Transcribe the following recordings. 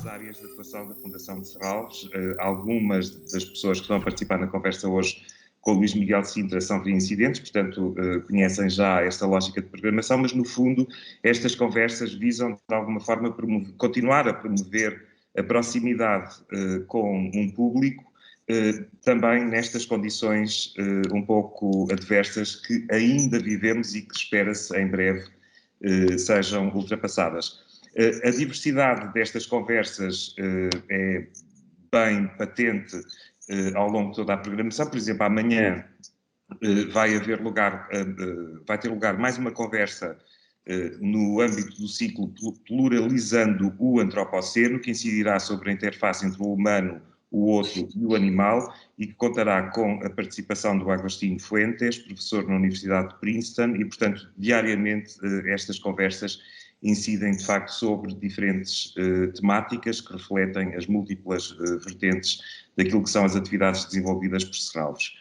diferentes áreas de atuação da Fundação de Serralves. Algumas das pessoas que estão a participar na conversa hoje com o Luís Miguel Sintra são reincidentes, portanto conhecem já esta lógica de programação, mas no fundo estas conversas visam de alguma forma continuar a promover a proximidade com um público, também nestas condições um pouco adversas que ainda vivemos e que espera-se em breve sejam ultrapassadas. A diversidade destas conversas é bem patente ao longo de toda a programação. Por exemplo, amanhã vai ter lugar mais uma conversa no âmbito do ciclo Pluralizando o Antropoceno, que incidirá sobre a interface entre o humano, o outro e o animal, e que contará com a participação do Agostinho Fuentes, professor na Universidade de Princeton, e, portanto, diariamente estas conversas incidem, de facto, sobre diferentes temáticas que refletem as múltiplas vertentes daquilo que são as atividades desenvolvidas por Serralves.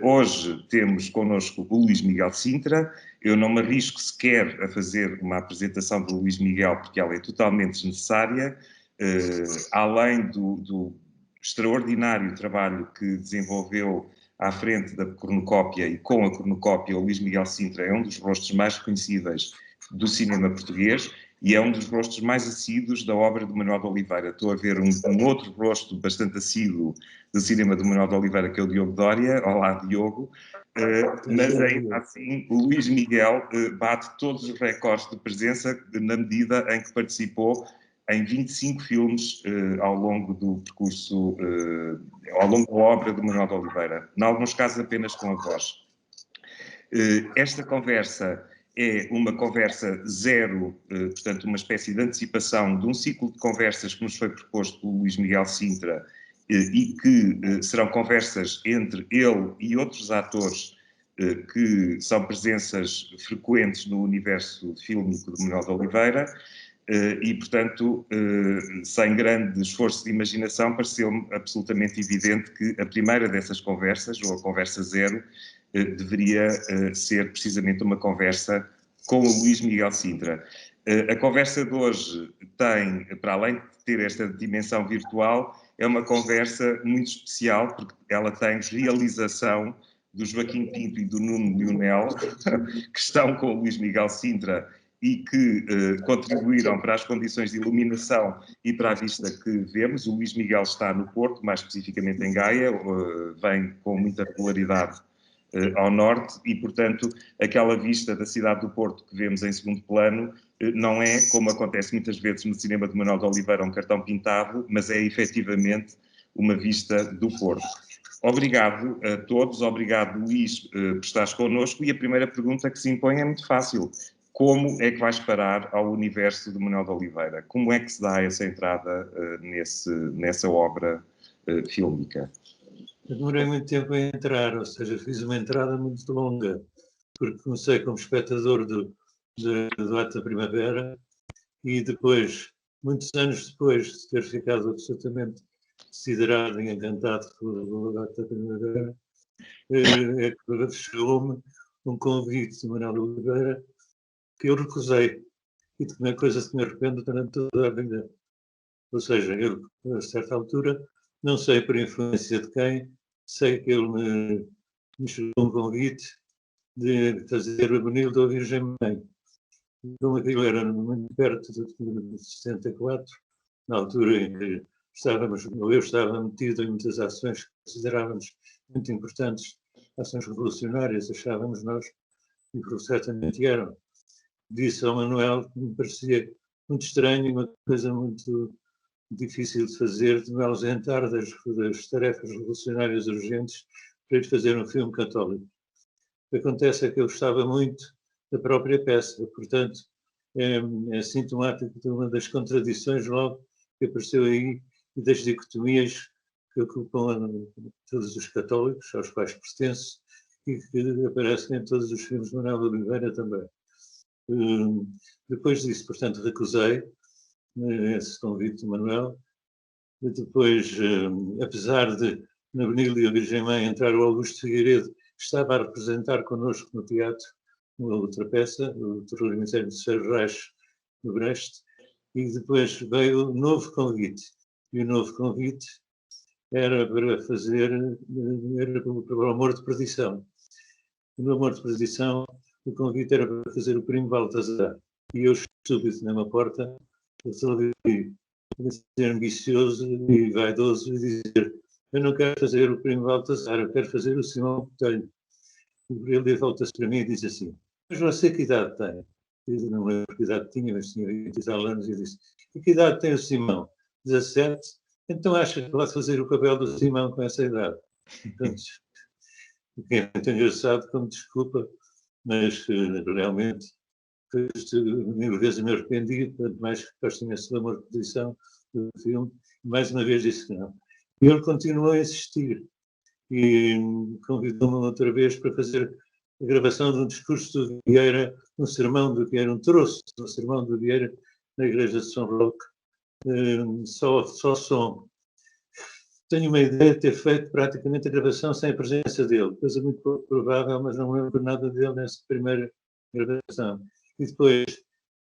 Hoje temos connosco o Luís Miguel Sintra. Eu não me arrisco sequer a fazer uma apresentação do Luís Miguel, porque ela é totalmente desnecessária. Além do extraordinário trabalho que desenvolveu à frente da cornucópia e com a cornucópia, o Luís Miguel Sintra é um dos rostos mais reconhecíveis do cinema português e é um dos rostos mais assíduos da obra de Manuel de Oliveira. Estou a ver um outro rosto bastante assíduo do cinema de Manuel de Oliveira, que é o Diogo Dória. Olá, Diogo. Mas ainda assim, o Luís Miguel bate todos os recordes de presença na medida em que participou em 25 filmes ao longo do percurso, ao longo da obra de Manuel de Oliveira, em alguns casos apenas com a voz. Esta conversa é uma conversa zero, portanto uma espécie de antecipação de um ciclo de conversas que nos foi proposto pelo Luís Miguel Sintra e que serão conversas entre ele e outros atores que são presenças frequentes no universo fílmico de Manuel de Oliveira. E, portanto, sem grande esforço de imaginação, pareceu-me absolutamente evidente que a primeira dessas conversas, ou a conversa zero, deveria ser precisamente uma conversa com o Luís Miguel Sintra. A conversa de hoje tem, para além de ter esta dimensão virtual, é uma conversa muito especial, porque ela tem realização do Joaquim Pinto e do Nuno Leonel, que estão com o Luís Miguel Sintra e que contribuíram para as condições de iluminação e para a vista que vemos. O Luís Miguel está no Porto, mais especificamente em Gaia, vem com muita regularidade ao norte e, portanto, aquela vista da cidade do Porto que vemos em segundo plano não é, como acontece muitas vezes no cinema de Manuel de Oliveira, um cartão pintado, mas é efetivamente uma vista do Porto. Obrigado a todos, obrigado Luís por estares connosco, e a primeira pergunta que se impõe é muito fácil. Como é que vais parar ao universo de Manuel de Oliveira? Como é que se dá essa entrada nessa obra fílmica? Eu demorei muito tempo a entrar, ou seja, fiz uma entrada muito longa, porque comecei como espectador do Ato da Primavera e depois, muitos anos depois de ter ficado absolutamente desiderado e encantado pelo Ato da Primavera, chegou-me um convite de Manuel de Oliveira que eu recusei e de uma coisa que me arrependo durante toda a vida. Ou seja, eu, a certa altura, não sei por influência de quem, sei que ele me chegou um convite de fazer o Benilde ou Virgem Mãe. Como aquilo era muito perto de 64, na altura em que eu estava metido em muitas ações que considerávamos muito importantes, ações revolucionárias, achávamos nós, e certamente eram. Disse ao Manuel que me parecia muito estranho, uma coisa muito difícil de fazer, de me ausentar das tarefas revolucionárias urgentes para ir fazer um filme católico. O que acontece é que eu gostava muito da própria peça, portanto, é sintomático de uma das contradições logo que apareceu aí e das dicotomias que ocupam todos os católicos, aos quais pertenço, e que aparecem em todos os filmes de Manuel de Oliveira também. Depois disso, portanto, recusei esse convite de Manuel. E depois, apesar de, na Benilde e a Virgem Mãe, entrar o Augusto Figueiredo, que estava a representar connosco no teatro uma outra peça, o Terror e Miséria de Sérgio Reis, no Brest, E depois veio o novo convite. E o novo convite era para fazer, era para o Amor de Perdição. E no Amor de Perdição, o convite era para fazer o Primo Baltazar. E eu, estúpido, na porta, resolvi ser ambicioso e vaidoso e dizer: eu não quero fazer o Primo Baltazar, eu quero fazer o Simão Botelho. Ele volta-se para mim e diz assim: mas você que idade tem? Eu não lembro que idade tinha, mas tinha 20 e tal anos, e disse: e que idade tem o Simão? 17? Então acha que pode fazer o papel do Simão com essa idade? Portanto, quem é muito engraçado, como desculpa, mas realmente, mil vezes me arrependi, tanto mais que gosto imenso do Amor de Perdição, do filme, e mais uma vez disse que não. E ele continuou a insistir e convidou-me outra vez para fazer a gravação de um discurso do Vieira, um sermão do Vieira, um troço de um sermão do Vieira na igreja de São Roque, só som. Tenho uma ideia de ter feito praticamente a gravação sem a presença dele, coisa muito pouco provável, mas não lembro nada dele nessa primeira gravação. E depois,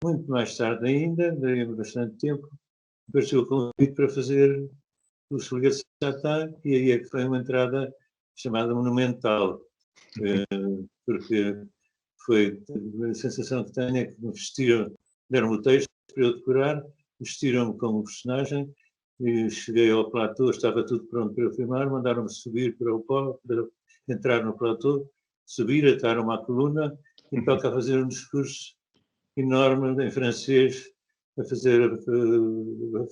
muito mais tarde ainda, daí bastante tempo, apareceu o convite para fazer o Escolher de Satã, e aí é que foi uma entrada chamada monumental, porque foi a sensação que tenho é que me vestiram, deram-me o texto para eu decorar, vestiram-me como personagem, e cheguei ao platô, estava tudo pronto para eu filmar, mandaram-me subir para o palco, para entrar no platô, subir, ataram-me à coluna, e toca a fazer um discurso enorme em francês, a fazer a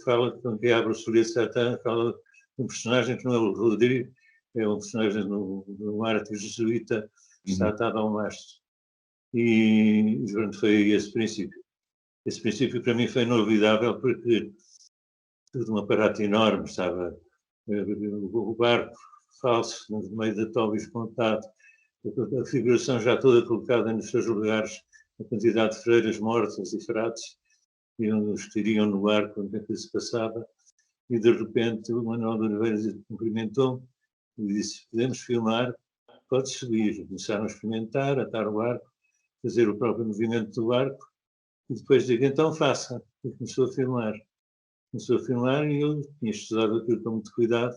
fala com que abre o Escolher de Satã, fala de um personagem que não é o Rodrigo, é um personagem no mártir jesuíta, que está atado ao mastro. E pronto, foi esse princípio. Esse princípio para mim foi inolvidável, porque tudo um aparato enorme, estava o barco falso no meio da Tobis contado, a figuração já toda colocada nos seus lugares, a quantidade de freiras mortas e frades, e os que iriam no barco quando aquilo se passava, e de repente o Manuel de Oliveira cumprimentou-me e disse: podemos filmar, pode subir. Começaram a experimentar, atar o barco, fazer o próprio movimento do barco, e depois digo: então faça. E começou a filmar. Começou a filmar e eu tinha estudado aquilo com muito cuidado,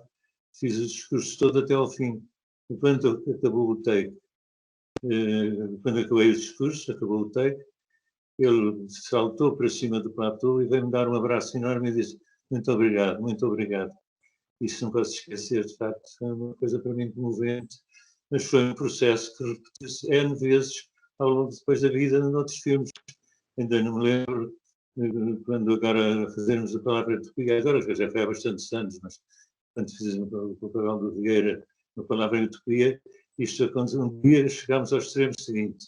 fiz o discurso todo até ao fim. E quando acabou o take, quando acabei o discurso, acabou o take, ele saltou para cima do platô e veio-me dar um abraço enorme e disse: muito obrigado, muito obrigado. Isso não posso esquecer, de facto, foi uma coisa para mim comovente, mas foi um processo que repetiu-se N vezes ao longo depois da vida noutros filmes. Ainda não me lembro quando agora fazermos a palavra de Utopia, agora que já foi há bastantes anos, mas quando fizemos o papel do Vieira na palavra Utopia, isto aconteceu um dia, chegámos ao extremo seguinte.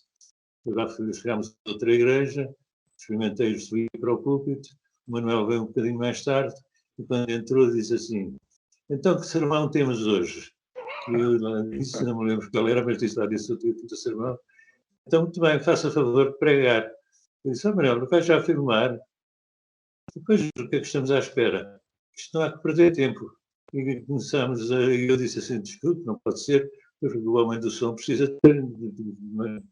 Chegámos a outra igreja, experimentei subir para o púlpito, o Manuel veio um bocadinho mais tarde, e quando entrou disse assim: então que sermão temos hoje? E eu lá disse, não me lembro qual era, mas disse lá, disse o título do sermão. Então, muito bem, faça favor de pregar. Eu disse: Manuel, vai já filmar? Depois, o que é que estamos à espera? Isto não há que perder tempo. E começamos a... E eu disse assim: desculpe, não pode ser, porque o homem do som precisa de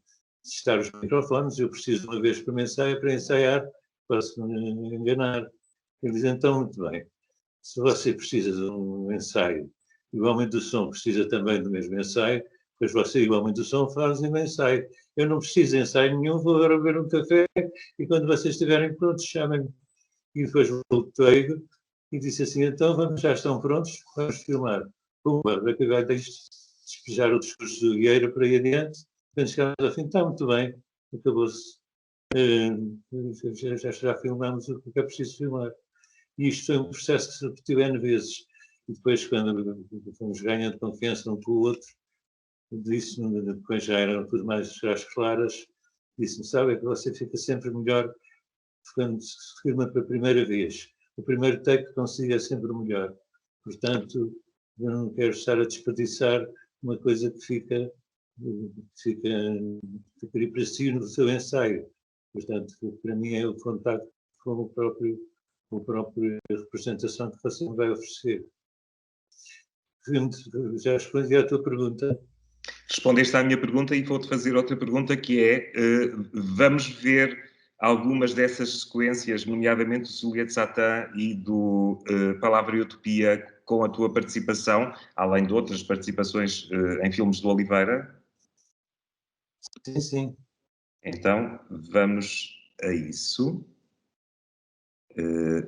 testar os microfones, eu preciso uma vez para ensaiar, posso me enganar. Ele diz: então, muito bem, se você precisa de um ensaio e o homem do som precisa também do mesmo ensaio, pois você e o homem do som fazem um ensaio. Eu não preciso de ensaio nenhum, vou agora beber um café e quando vocês estiverem prontos, chamem-me. E depois voltei e disse assim: então vamos, já estão prontos, vamos filmar. Pumba, acabei de despejar o discurso do Vieira para aí adiante. Quando chegámos ao fim, está muito bem, acabou-se. Já filmamos o que é preciso filmar. E isto foi um processo que se repetiu N vezes. E depois, quando fomos ganhando confiança um com o outro, disse-me, depois já eram tudo mais às claras, disse-me: sabe, é que você fica sempre melhor quando se filma pela primeira vez. O primeiro take que consigo é sempre o melhor. Portanto, eu não quero estar a desperdiçar uma coisa que fica para si no seu ensaio. Portanto, para mim é o contacto com a própria representação que você me vai oferecer. Já respondi à tua pergunta. Respondeste à minha pergunta e vou-te fazer outra pergunta, que é, vamos ver algumas dessas sequências, nomeadamente do Zulia de Satã e do Palavra e Utopia, com a tua participação, além de outras participações em filmes do Oliveira? Sim, sim. Então, vamos a isso.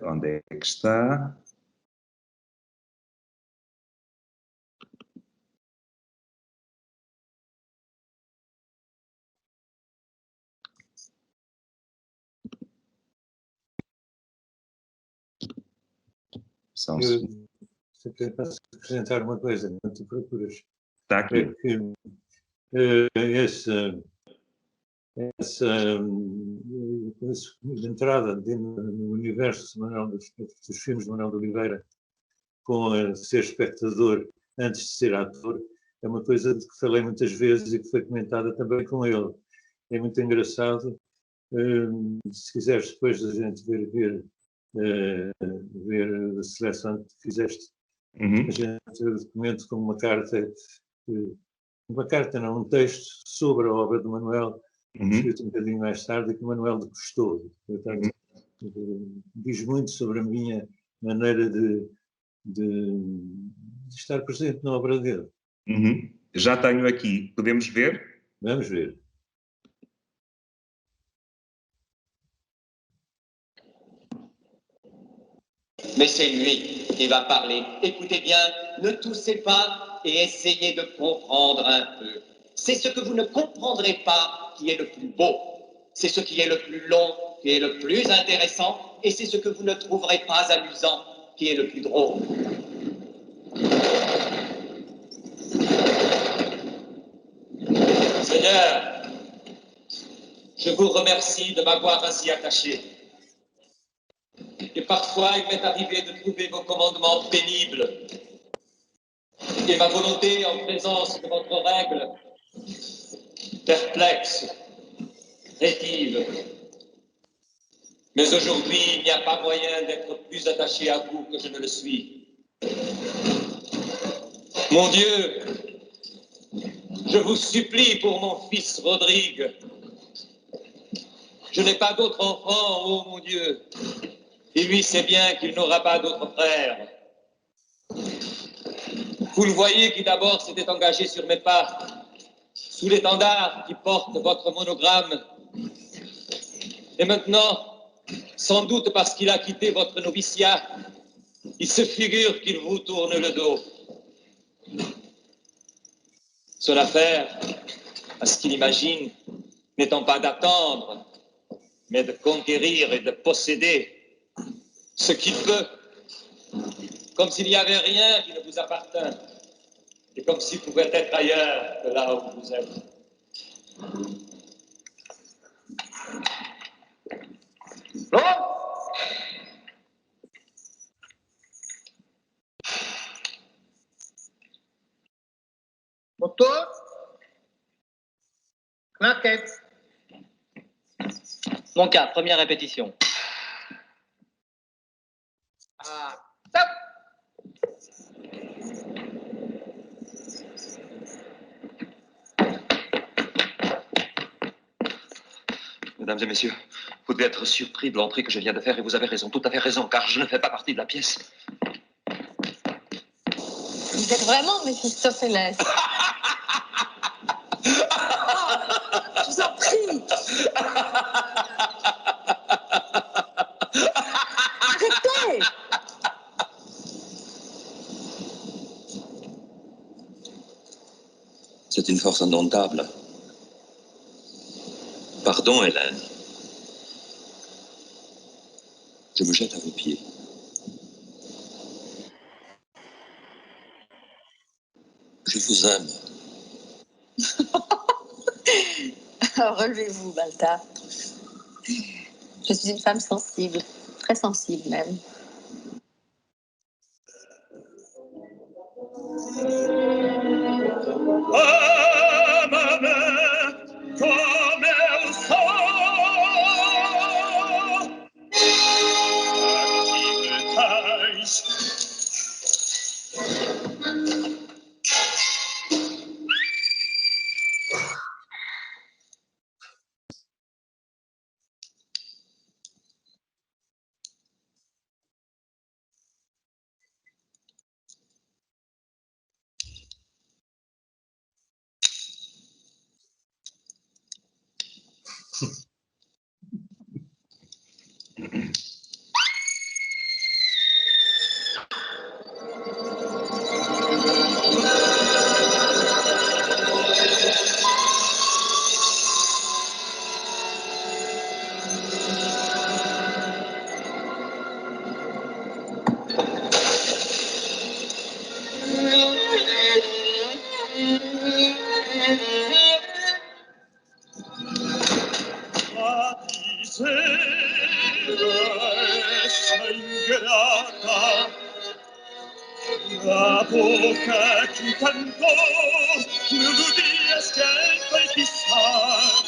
Onde é que está? São Eu posso apresentar uma coisa, não te procuras. Está aqui. É que essa entrada no universo semanal dos filmes de Manuel de Oliveira, com ser espectador antes de ser ator, é uma coisa de que falei muitas vezes e que foi comentada também com ele. É muito engraçado. Se quiseres depois da gente ver a seleção que fizeste, a gente documento com uma carta, não, um texto sobre a obra do Manuel, escrito um bocadinho mais tarde, que o Manuel degustou. Portanto, diz muito sobre a minha maneira de estar presente na obra dele. Já tenho aqui, podemos ver? Vamos ver. Mais c'est lui qui va parler. Écoutez bien, ne toussez pas et essayez de comprendre un peu. C'est ce que vous ne comprendrez pas qui est le plus beau. C'est ce qui est le plus long qui est le plus intéressant. Et c'est ce que vous ne trouverez pas amusant qui est le plus drôle. Seigneur, je vous remercie de m'avoir ainsi attaché. Et parfois, il m'est arrivé de trouver vos commandements pénibles. Et ma volonté en présence de votre règle, perplexe, rétive. Mais aujourd'hui, il n'y a pas moyen d'être plus attaché à vous que je ne le suis. Mon Dieu, je vous supplie pour mon fils Rodrigue. Je n'ai pas d'autre enfant, oh mon Dieu. Et lui sait bien qu'il n'aura pas d'autre frère. Vous le voyez qui d'abord s'était engagé sur mes pas, sous l'étendard qui porte votre monogramme. Et maintenant, sans doute parce qu'il a quitté votre noviciat, il se figure qu'il vous tourne le dos. Son affaire, à ce qu'il imagine, n'étant pas d'attendre, mais de conquérir et de posséder ce qu'il peut, comme s'il n'y avait rien qui ne vous appartint, et comme s'il pouvait être ailleurs que là où vous êtes. Motor. Claquette. Mon cas, première répétition. Ah, stop. Mesdames et messieurs, vous devez être surpris de l'entrée que je viens de faire et vous avez raison, tout à fait raison, car je ne fais pas partie de la pièce. Vous êtes vraiment Méphistophélès. Je vous en prie. Arrêtez. C'est une force indomptable. Pardon, Hélène. Je me jette à vos pieds. Je vous aime. Relevez-vous, Balta. Je suis une femme sensible, très sensible même. Ah, ma mère, comme elle sent. essa ingrata, la boca que cantou melodias que enfeitiçaram,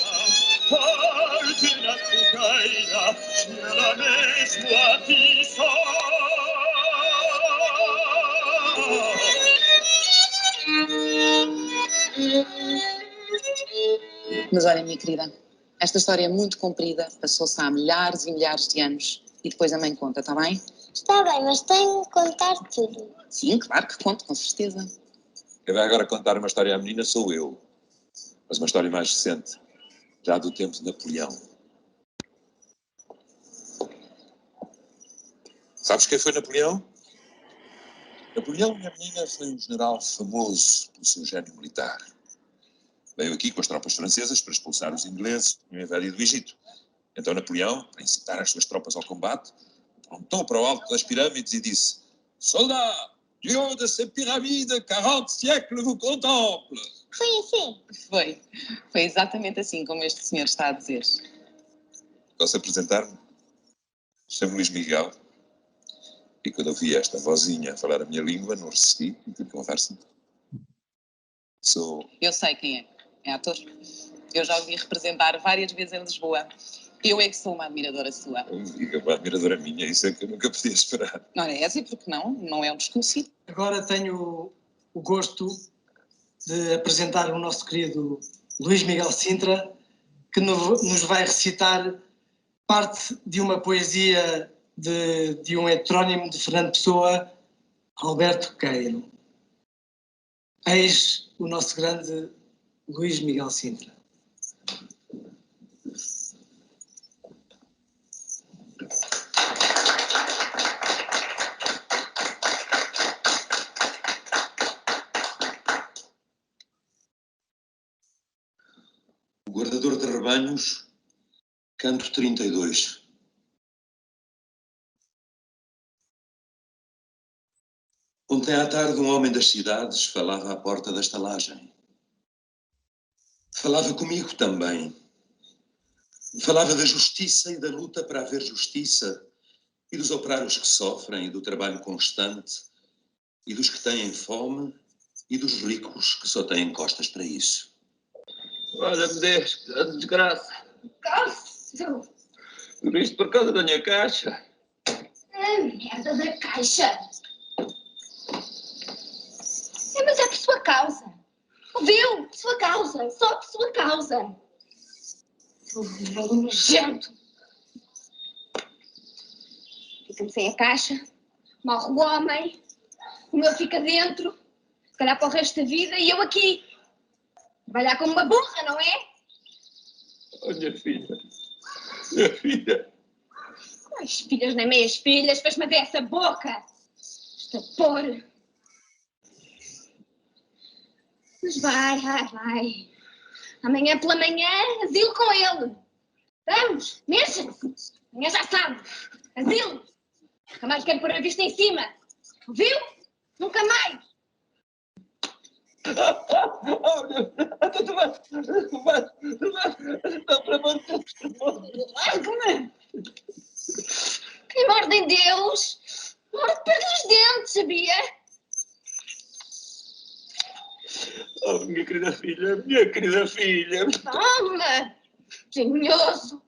parte na fogueira que ela mesmo atiçou. Mas olha, minha querida, esta história é muito comprida, passou-se há milhares e milhares de anos e depois a mãe conta, está bem? Está bem, mas tenho que contar tudo. Sim, claro que conto, com certeza. Quem vai agora contar uma história à menina sou eu. Mas uma história mais recente, já do tempo de Napoleão. Sabes quem foi Napoleão? Napoleão, minha menina, foi um general famoso pelo seu gênio militar. Veio aqui com as tropas francesas para expulsar os ingleses que tinham invadido o Egito. Então Napoleão, para incitar as suas tropas ao combate, apontou para o alto das pirâmides e disse: Soldat, du haut de ces pyramides, 40 siècles vous contemplent. Foi assim. Foi exatamente assim como este senhor está a dizer. Posso apresentar-me? Chamo-me Luís Miguel. E quando ouvi esta vozinha a falar a minha língua, não resisti e tive conversa. Eu sei quem é. É ator. Eu já o vi representar várias vezes em Lisboa. Eu é que sou uma admiradora sua. Diga, uma admiradora minha, isso é que eu nunca podia esperar. Ora, é assim, porque não? Não é um desconhecido. Agora tenho o gosto de apresentar o nosso querido Luís Miguel Sintra, que nos vai recitar parte de uma poesia de um heterónimo de Fernando Pessoa, Alberto Queiro. Eis o nosso grande Luís Miguel Sintra. O guardador de rebanhos, canto 32. Ontem à tarde um homem das cidades falava à porta da estalagem. Falava comigo também. Falava da justiça e da luta para haver justiça, e dos operários que sofrem, e do trabalho constante, e dos que têm fome, e dos ricos que só têm costas para isso. Olha-me Deus, que desgraça. Cássio! Tudo isto por causa da minha caixa. A merda da caixa! Mas é por sua causa. Ouviu? Por sua causa. Só por sua causa. Seu velho nojento. Fica-me sem a caixa. Morre o homem. O meu fica dentro. Se calhar para o resto da vida. E eu aqui. Trabalhar como uma burra, não é? Oh, minha filha. Minha filha. As filhas nem meias filhas. Fez-me ver essa boca. Esta porra. Mas vai. Amanhã pela manhã, asilo com ele. Vamos, mexa-se. Amanhã já sabe. Asilo. Nunca mais quero pôr a vista em cima. Ouviu? Nunca mais. Larga-me. Quem morde em Deus, morde perto dos dentes, sabia? Oh, minha querida filha. Toma, genioso.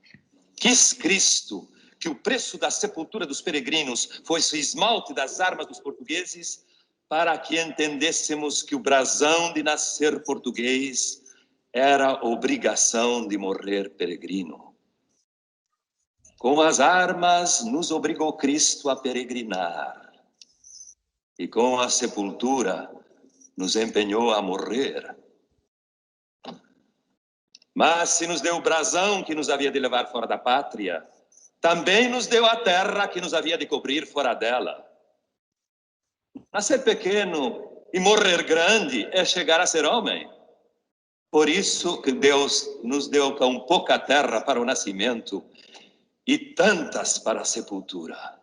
Quis Cristo que o preço da sepultura dos peregrinos fosse o esmalte das armas dos portugueses, para que entendêssemos que o brasão de nascer português era obrigação de morrer peregrino. Com as armas nos obrigou Cristo a peregrinar, e com a sepultura nos empenhou a morrer. Mas se nos deu o brasão que nos havia de levar fora da pátria, também nos deu a terra que nos havia de cobrir fora dela. Nascer pequeno e morrer grande é chegar a ser homem. Por isso que Deus nos deu tão pouca terra para o nascimento e tantas para a sepultura.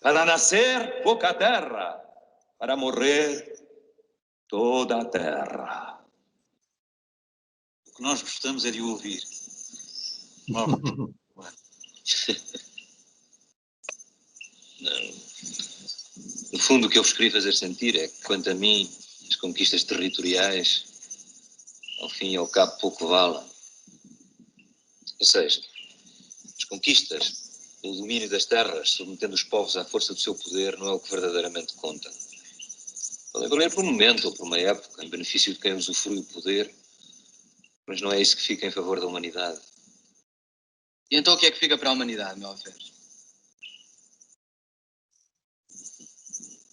Para nascer, pouca terra. Para morrer, toda a terra. O que nós gostamos é de o ouvir. Não. No fundo, o que eu vos queria fazer sentir é que, quanto a mim, as conquistas territoriais, ao fim e ao cabo, pouco valem. Ou seja, as conquistas, o domínio das terras, submetendo os povos à força do seu poder, não é o que verdadeiramente conta. Podem valer por um momento ou por uma época, em benefício de quem usufrui o poder, mas não é isso que fica em favor da humanidade. E então o que é que fica para a humanidade, meu Alferes?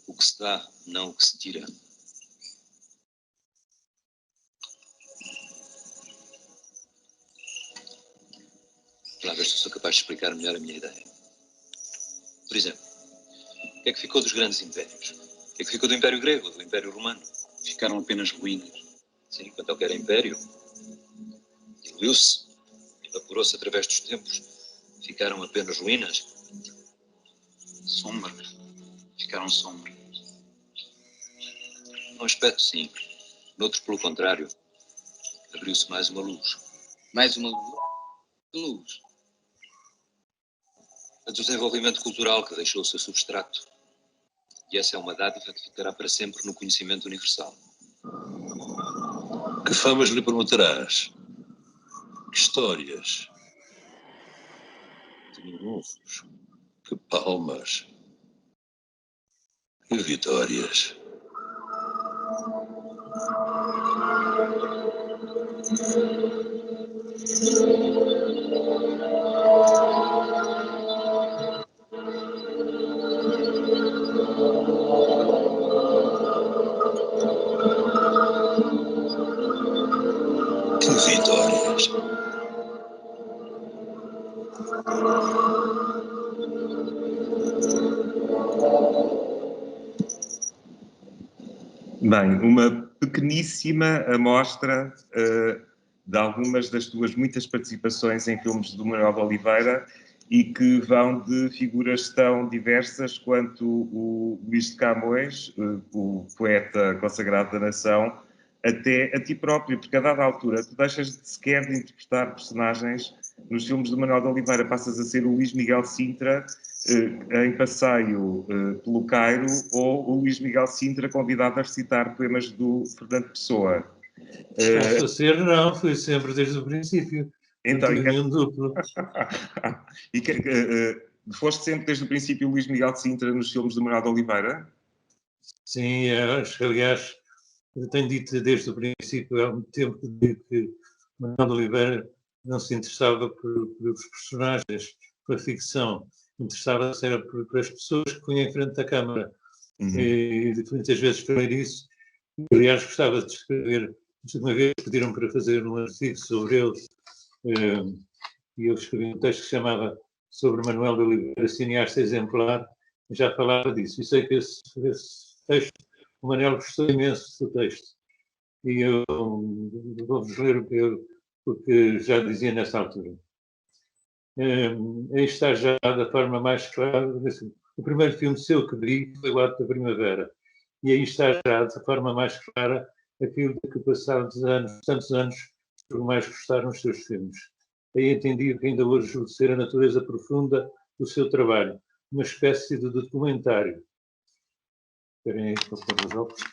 O que se dá, não o que se tira. Lá ver se sou capaz de explicar melhor a minha ideia. Por exemplo, o que é que ficou dos grandes impérios? O que é que ficou do Império Grego, do Império Romano? Ficaram apenas ruínas. Sim, quanto ao que era Império, diluiu-se, evaporou-se através dos tempos. Ficaram apenas ruínas. Sombras. Ficaram sombras. Num aspecto, sim. Noutro, pelo contrário, abriu-se mais uma luz. Mais uma luz? Que luz? A do desenvolvimento cultural que deixou o seu substrato. E essa é uma dádiva que ficará para sempre no conhecimento universal. Que famas lhe prometerás? Que histórias? Que triunfos? Que palmas? Que vitórias? Que vitórias? Bem, uma pequeníssima amostra de algumas das tuas muitas participações em filmes do Manuel de Oliveira e que vão de figuras tão diversas quanto o Luís de Camões, o poeta consagrado da nação, até a ti próprio, porque a dada altura tu deixas de sequer de interpretar personagens nos filmes do Manuel de Oliveira, passas a ser o Luís Miguel Sintra em passeio pelo Cairo, ou o Luís Miguel Sintra convidado a recitar poemas do Fernando Pessoa. Posso a ser, não, foi sempre desde o princípio. Então, não tive nenhum duplo. E foste sempre desde o princípio o Luís Miguel Sintra nos filmes do Manuel de Oliveira? Sim, acho que, aliás, eu tenho dito desde o princípio, há muito tempo que digo que Manuel de Oliveira não se interessava pelos personagens, pela ficção, interessava-se era por as pessoas que punha em frente da câmara. E muitas vezes escrever isso. Aliás, gostava de escrever. Uma vez pediram para fazer um artigo sobre ele, e eu escrevi um texto que se chamava Sobre Manuel de Oliveira, cineasta exemplar, e já falava disso. E sei que esse texto, o Manuel gostou imenso do texto. E eu vou-vos ler o que já dizia nessa altura. Aí está já da forma mais clara. O primeiro filme seu que vi foi o Ato da Primavera. E aí está já de forma mais clara aquilo de que passados anos, tantos anos, por mais gostar nos seus filmes. Aí entendi que ainda hoje julgo ser a natureza profunda do seu trabalho, uma espécie de documentário. Esperem aí para pôr os óculos.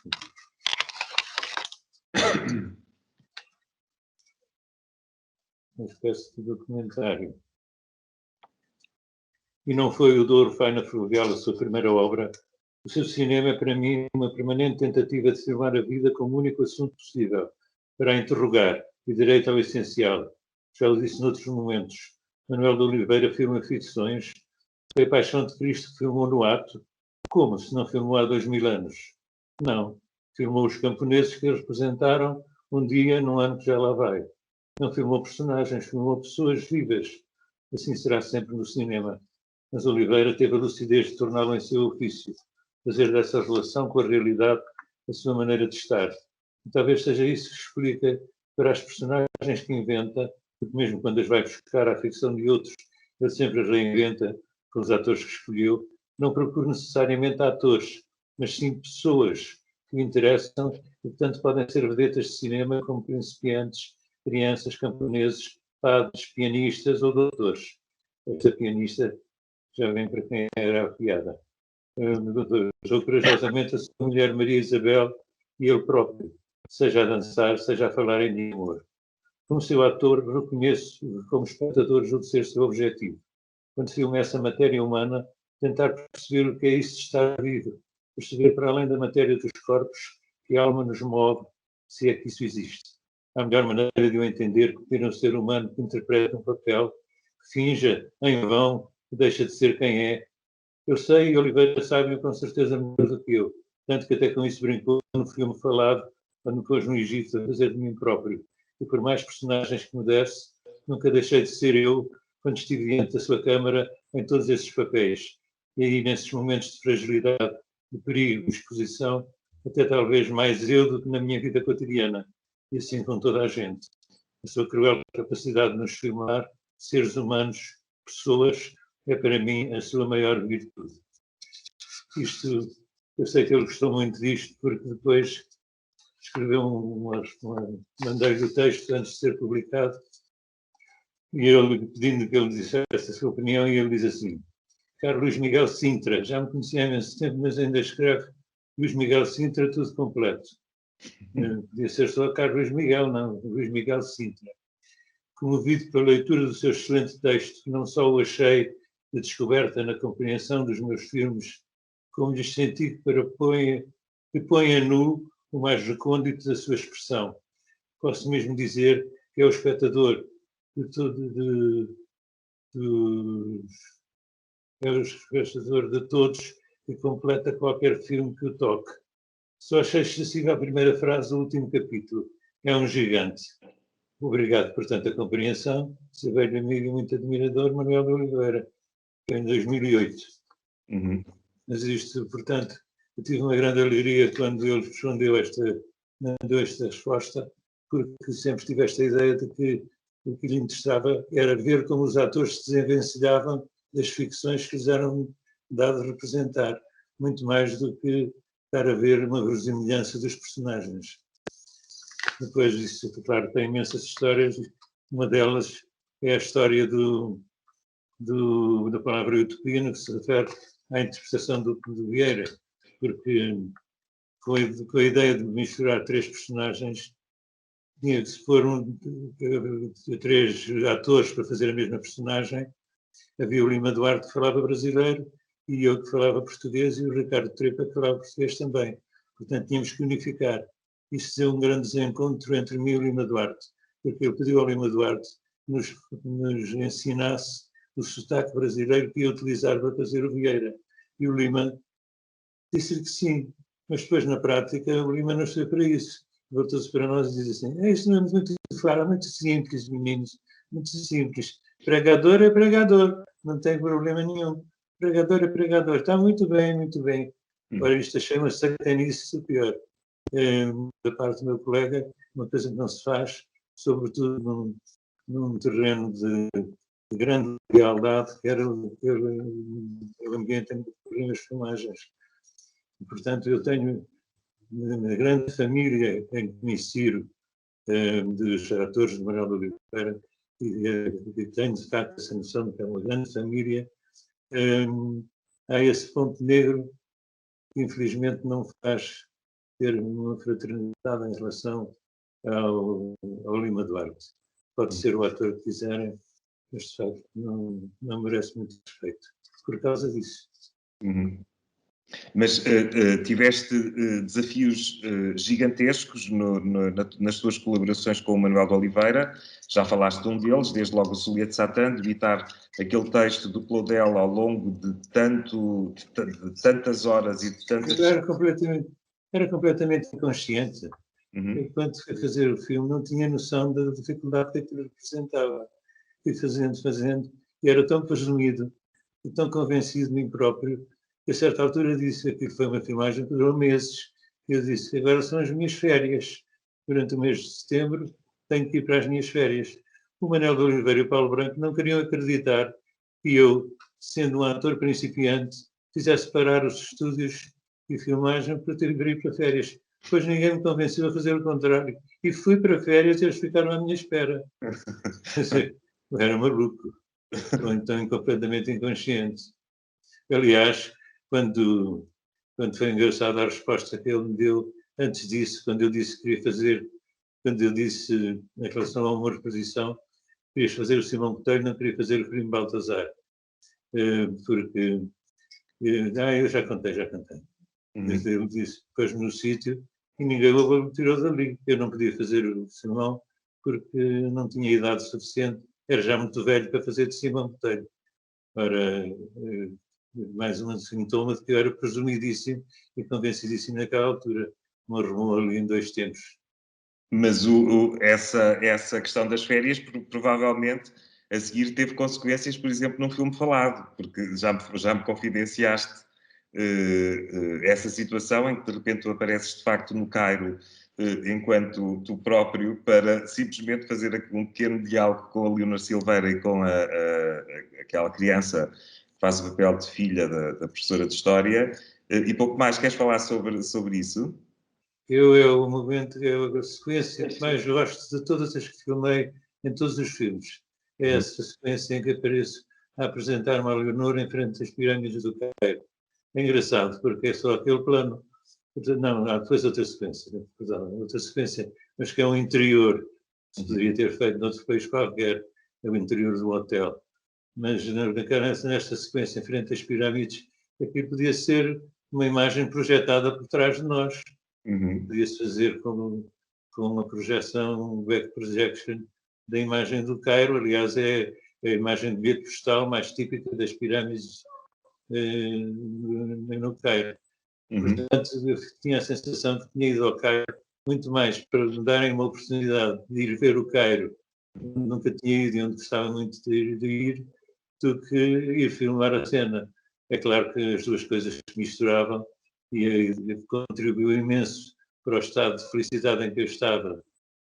Uma espécie de documentário. E não foi o Douro Faina Fluvial a sua primeira obra. O seu cinema é, para mim, uma permanente tentativa de filmar a vida como único assunto possível, para a interrogar, e direito ao essencial. Já o disse noutros momentos. Manuel de Oliveira filma ficções. Foi a Paixão de Cristo que filmou no ato. Como, se não filmou há 2000 anos? Não. Filmou os camponeses que representaram um dia num ano que já lá vai. Não filmou personagens, filmou pessoas vivas. Assim será sempre no cinema. Mas Oliveira teve a lucidez de torná-lo em seu ofício, fazer dessa relação com a realidade a sua maneira de estar. E talvez seja isso que explica para as personagens que inventa, porque mesmo quando as vai buscar à ficção de outros, ele sempre as reinventa com os atores que escolheu, não procura necessariamente atores, mas sim pessoas que o interessam e, portanto, podem ser vedetas de cinema como principiantes, crianças, camponeses, padres, pianistas ou doutores. Esta pianista já vem para quem era a piada. Ou corajosamente a sua mulher Maria Isabel e ele próprio, seja a dançar, seja a falar em amor. Como seu ator, reconheço, como espectador, julgo ser seu objetivo. Quando filme essa matéria humana, tentar perceber o que é isso de estar vivo, perceber para além da matéria dos corpos que a alma nos move, se é que isso existe. A melhor maneira de eu entender que ter um ser humano que interpreta um papel, que finja em vão, que deixa de ser quem é. Eu sei, e Oliveira sabe com certeza melhor do que eu, tanto que até com isso brincou no filme falado, quando me pôs no Egito a fazer de mim próprio. E por mais personagens que me desse, nunca deixei de ser eu quando estive diante da sua câmara em todos esses papéis. E aí, nesses momentos de fragilidade, de perigo, de exposição, até talvez mais eu do que na minha vida cotidiana. E assim com toda a gente. A sua cruel capacidade de nos filmar, seres humanos, pessoas, é para mim a sua maior virtude. Isto, eu sei que ele gostou muito disto, porque depois escreveu mandei-lhe o texto antes de ser publicado, e ele, pedindo que ele dissesse a sua opinião, e ele diz assim: Caro Luís Miguel Sintra, já me conhecia há imenso tempo, mas ainda escreve Luís Miguel Sintra, tudo completo. Podia ser só Caro Luís Miguel, não, Luís Miguel Sintra. Comovido pela leitura do seu excelente texto, não só o achei de descoberta na compreensão dos meus filmes, como lhes senti que põe a nu o mais recôndito da sua expressão. Posso mesmo dizer que é o espectador é o espectador de todos que completa qualquer filme que o toque. Só achei excessiva a primeira frase do último capítulo. É um gigante. Obrigado por tanta compreensão. Seu velho amigo e muito admirador, Manuel de Oliveira, em 2008. Mas isto, portanto, eu tive uma grande alegria quando ele respondeu esta resposta, porque sempre tive esta ideia de que o que lhe interessava era ver como os atores se desenvencilhavam das ficções que lhes eram dados representar, muito mais do que estar a ver uma verosimilhança dos personagens. Depois disso, claro, tem imensas histórias. Uma delas é a história da palavra utopia, no que se refere à interpretação do Vieira, porque com a ideia de misturar três personagens, tinha que se pôr três atores para fazer a mesma personagem. Havia o Lima Duarte que falava brasileiro, e eu que falava português, e o Ricardo Trepa que falava português também. Portanto, tínhamos que unificar. Isso deu um grande desencontro entre mim e o Lima Duarte, porque ele pediu ao Lima Duarte que nos ensinasse o sotaque brasileiro que ia utilizar para fazer o Vieira. E o Lima disse-lhe que sim, mas depois, na prática, o Lima não foi para isso. Voltou-se para nós e disse assim: isto não é muito fácil, muito simples, meninos, muito simples. Pregador é pregador, não tem problema nenhum. Pregador é pregador, está muito bem, muito bem. Ora, isto achei uma sacanice superior. Da parte do meu colega, uma coisa que não se faz, sobretudo num terreno de grande lealdade, que era o ambiente em que ocorriam as filmagens. E, portanto, eu tenho uma grande família em que me insiro dos atores de Manuel de Oliveira, e tenho de facto essa noção de que é uma grande família. Há esse ponto negro que infelizmente não faz ter uma fraternidade em relação ao Lima Duarte. Pode ser o ator que quiserem, mas de facto não merece muito respeito por causa disso. Mas tiveste desafios gigantescos nas tuas colaborações com o Manuel de Oliveira. Já falaste de um deles, desde logo o Solia de Satã, de evitar aquele texto do Claudel ao longo de tantas horas e de tantas... Era completamente inconsciente. Enquanto fui fazer o filme, não tinha noção da dificuldade que aquilo representava. Fui fazendo, e era tão presumido, e tão convencido de mim próprio, que a certa altura disse que foi uma filmagem que durou meses. Eu disse: agora são as minhas férias. Durante o mês de setembro tenho que ir para as minhas férias. O Manuel de Oliveira e o Paulo Branco não queriam acreditar que eu, sendo um ator principiante, fizesse parar os estúdios e filmagem para ter que ir para férias. Depois ninguém me convenceu a fazer o contrário. E fui para férias e eles ficaram à minha espera. Eu era maluco, ou então completamente inconsciente. Aliás, quando foi engraçada a resposta que ele me deu antes disso, quando eu disse que queria fazer, quando eu disse em relação a uma reposição, querias fazer o Simão Botelho, não queria fazer o Primo Baltazar. Porque, eu já contei. Ele disse, pôs-me no sítio e ninguém me tirou dali. Eu não podia fazer o Simão porque não tinha idade suficiente, era já muito velho para fazer de Simão Botelho. Ora, mais um sintoma de que eu era presumidíssimo e convencidíssimo naquela altura. Me arrumou ali em 2 tempos. Mas essa questão das férias provavelmente a seguir teve consequências, por exemplo, num filme falado, porque já me confidenciaste essa situação em que de repente tu apareces de facto no Cairo enquanto tu próprio para simplesmente fazer um pequeno diálogo com a Leonor Silveira e com aquela criança que faz o papel de filha da professora de História e pouco mais. Queres falar sobre isso? É o momento, é a sequência que mais gosto de todas as que filmei em todos os filmes. É essa sequência em que apareço a apresentar uma Leonor em frente às pirâmides do Cairo. É engraçado, porque é só aquele plano. Não, depois outra sequência, mas que é um interior. Se poderia ter feito noutro país qualquer, é o interior do hotel. Mas nesta sequência em frente às pirâmides, aqui podia ser uma imagem projetada por trás de nós. Podia-se fazer com uma projeção, um back projection da imagem do Cairo. Aliás, é a imagem de bilhete postal mais típica das pirâmides no Cairo. Portanto, eu tinha a sensação que tinha ido ao Cairo muito mais para me darem uma oportunidade de ir ver o Cairo, nunca tinha ido e onde gostava muito de ir, do que ir filmar a cena. É claro que as duas coisas se misturavam e contribuiu imenso para o estado de felicidade em que eu estava,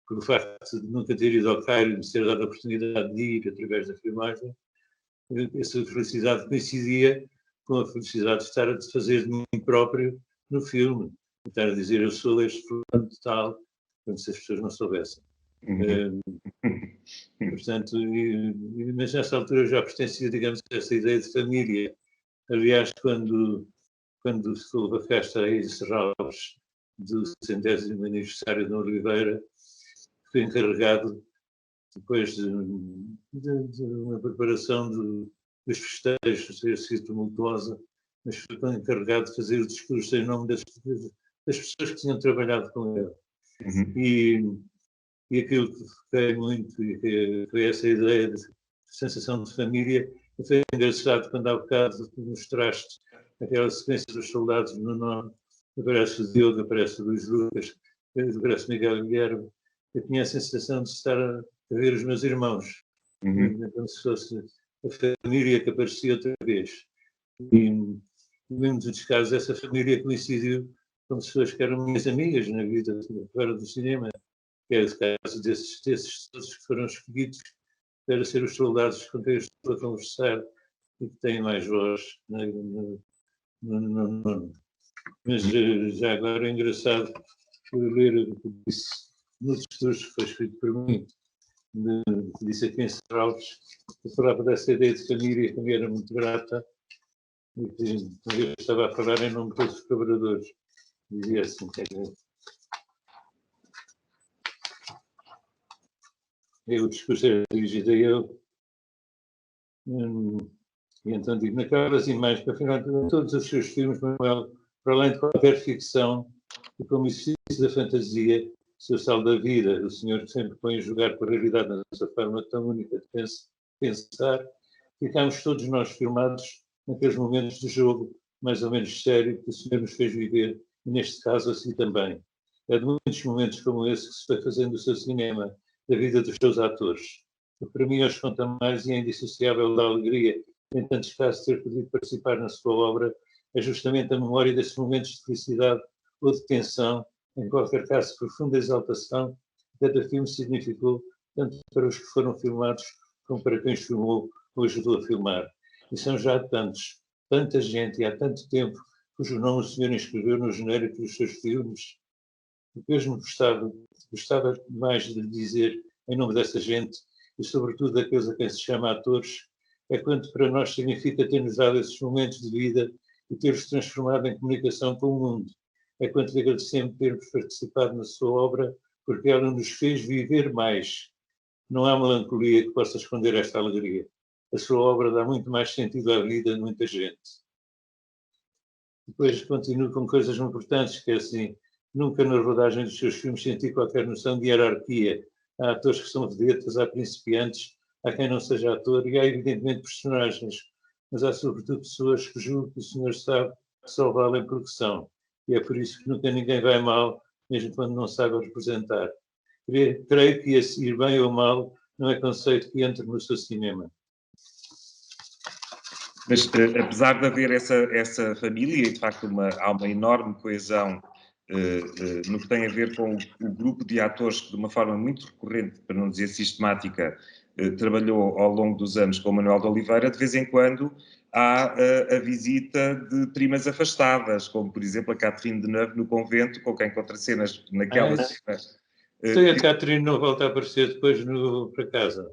por o facto de nunca ter ido ao Cairo e me ser dado a oportunidade de ir através da filmagem. Essa felicidade coincidia com a felicidade de estar a fazer de mim próprio no filme, de estar a dizer eu sou este fulano de tal, como se as pessoas não soubessem. Portanto, mas nessa altura eu já pertencia, digamos, a essa ideia de família. Aliás, quando se houve a festa aí de Serralves do 100º aniversário de Oliveira, fui encarregado, depois de uma preparação dos festejos, ter sido tumultuosa, mas fui encarregado de fazer o discurso em nome das pessoas que tinham trabalhado com ele. E aquilo que fiquei muito, e que foi essa ideia de sensação de família, foi engraçado quando há bocado mostraste aquela sequência dos soldados no nome, aparece o Diogo, aparece o Luís Lucas, aparece o Miguel Guilherme. Eu tinha a sensação de estar a ver os meus irmãos, como se fosse a família que aparecia outra vez. E, em muitos dos casos, essa família coincidiu com pessoas que eram minhas amigas na vida fora do cinema, que é o caso desses todos que foram escolhidos para ser os soldados com quem eu estou a conversar e que têm mais voz no Mas já agora é engraçado ler o que disse no discurso que foi escrito por mim, que disse aqui em Serralves, que falava dessa ideia de família, que me era muito grata, e que eu estava a falar em nome de todos os colaboradores. Dizia assim, o discurso era dirigido a eu, e então digo, naquelas imagens, para afinal, todos os seus filmes, Manuel, para além de qualquer ficção, e como exercício da fantasia, seu sal da vida, o senhor sempre põe a jogar com a realidade na sua forma tão única de pensar, ficámos todos nós filmados naqueles momentos de jogo mais ou menos sério que o senhor nos fez viver, e neste caso assim também. É de muitos momentos como esse que se foi fazendo o seu cinema, da vida dos seus atores. O que para mim hoje conta mais e é indissociável da alegria, em tantos casos, ter podido participar na sua obra, é justamente a memória desses momentos de felicidade ou de tensão, em qualquer caso, profunda exaltação, que cada filme significou, tanto para os que foram filmados, como para quem os filmou ou ajudou a filmar. E são já tantos, tanta gente e há tanto tempo, cujo nome o senhor inscreveu no genérico dos seus filmes, Depois gostava mais de lhe dizer, em nome dessa gente, e sobretudo daqueles a quem se chama atores, é quanto para nós significa ter-nos dado esses momentos de vida e ter-os transformado em comunicação com o mundo. É quanto lhe agradecemos termos participado na sua obra, porque ela nos fez viver mais. Não há melancolia que possa esconder esta alegria. A sua obra dá muito mais sentido à vida de muita gente. Depois continuo com coisas importantes, que é assim, nunca na rodagem dos seus filmes senti qualquer noção de hierarquia. Há atores que são vedetas, há principiantes, há quem não seja ator e há evidentemente personagens, mas há sobretudo pessoas que julgo que o senhor sabe que só valem porque são. E é por isso que nunca ninguém vai mal, mesmo quando não sabe representar. Creio que esse ir bem ou mal não é conceito que entre no seu cinema. Mas, apesar de haver essa família, e de facto há uma enorme coesão no que tem a ver com o grupo de atores que, de uma forma muito recorrente, para não dizer sistemática, trabalhou ao longo dos anos com o Manuel de Oliveira, de vez em quando há a visita de primas afastadas, como, por exemplo, a Catherine Deneuve no convento, com quem contracenas naquela cena. Então a Catherine não volta a aparecer depois para casa?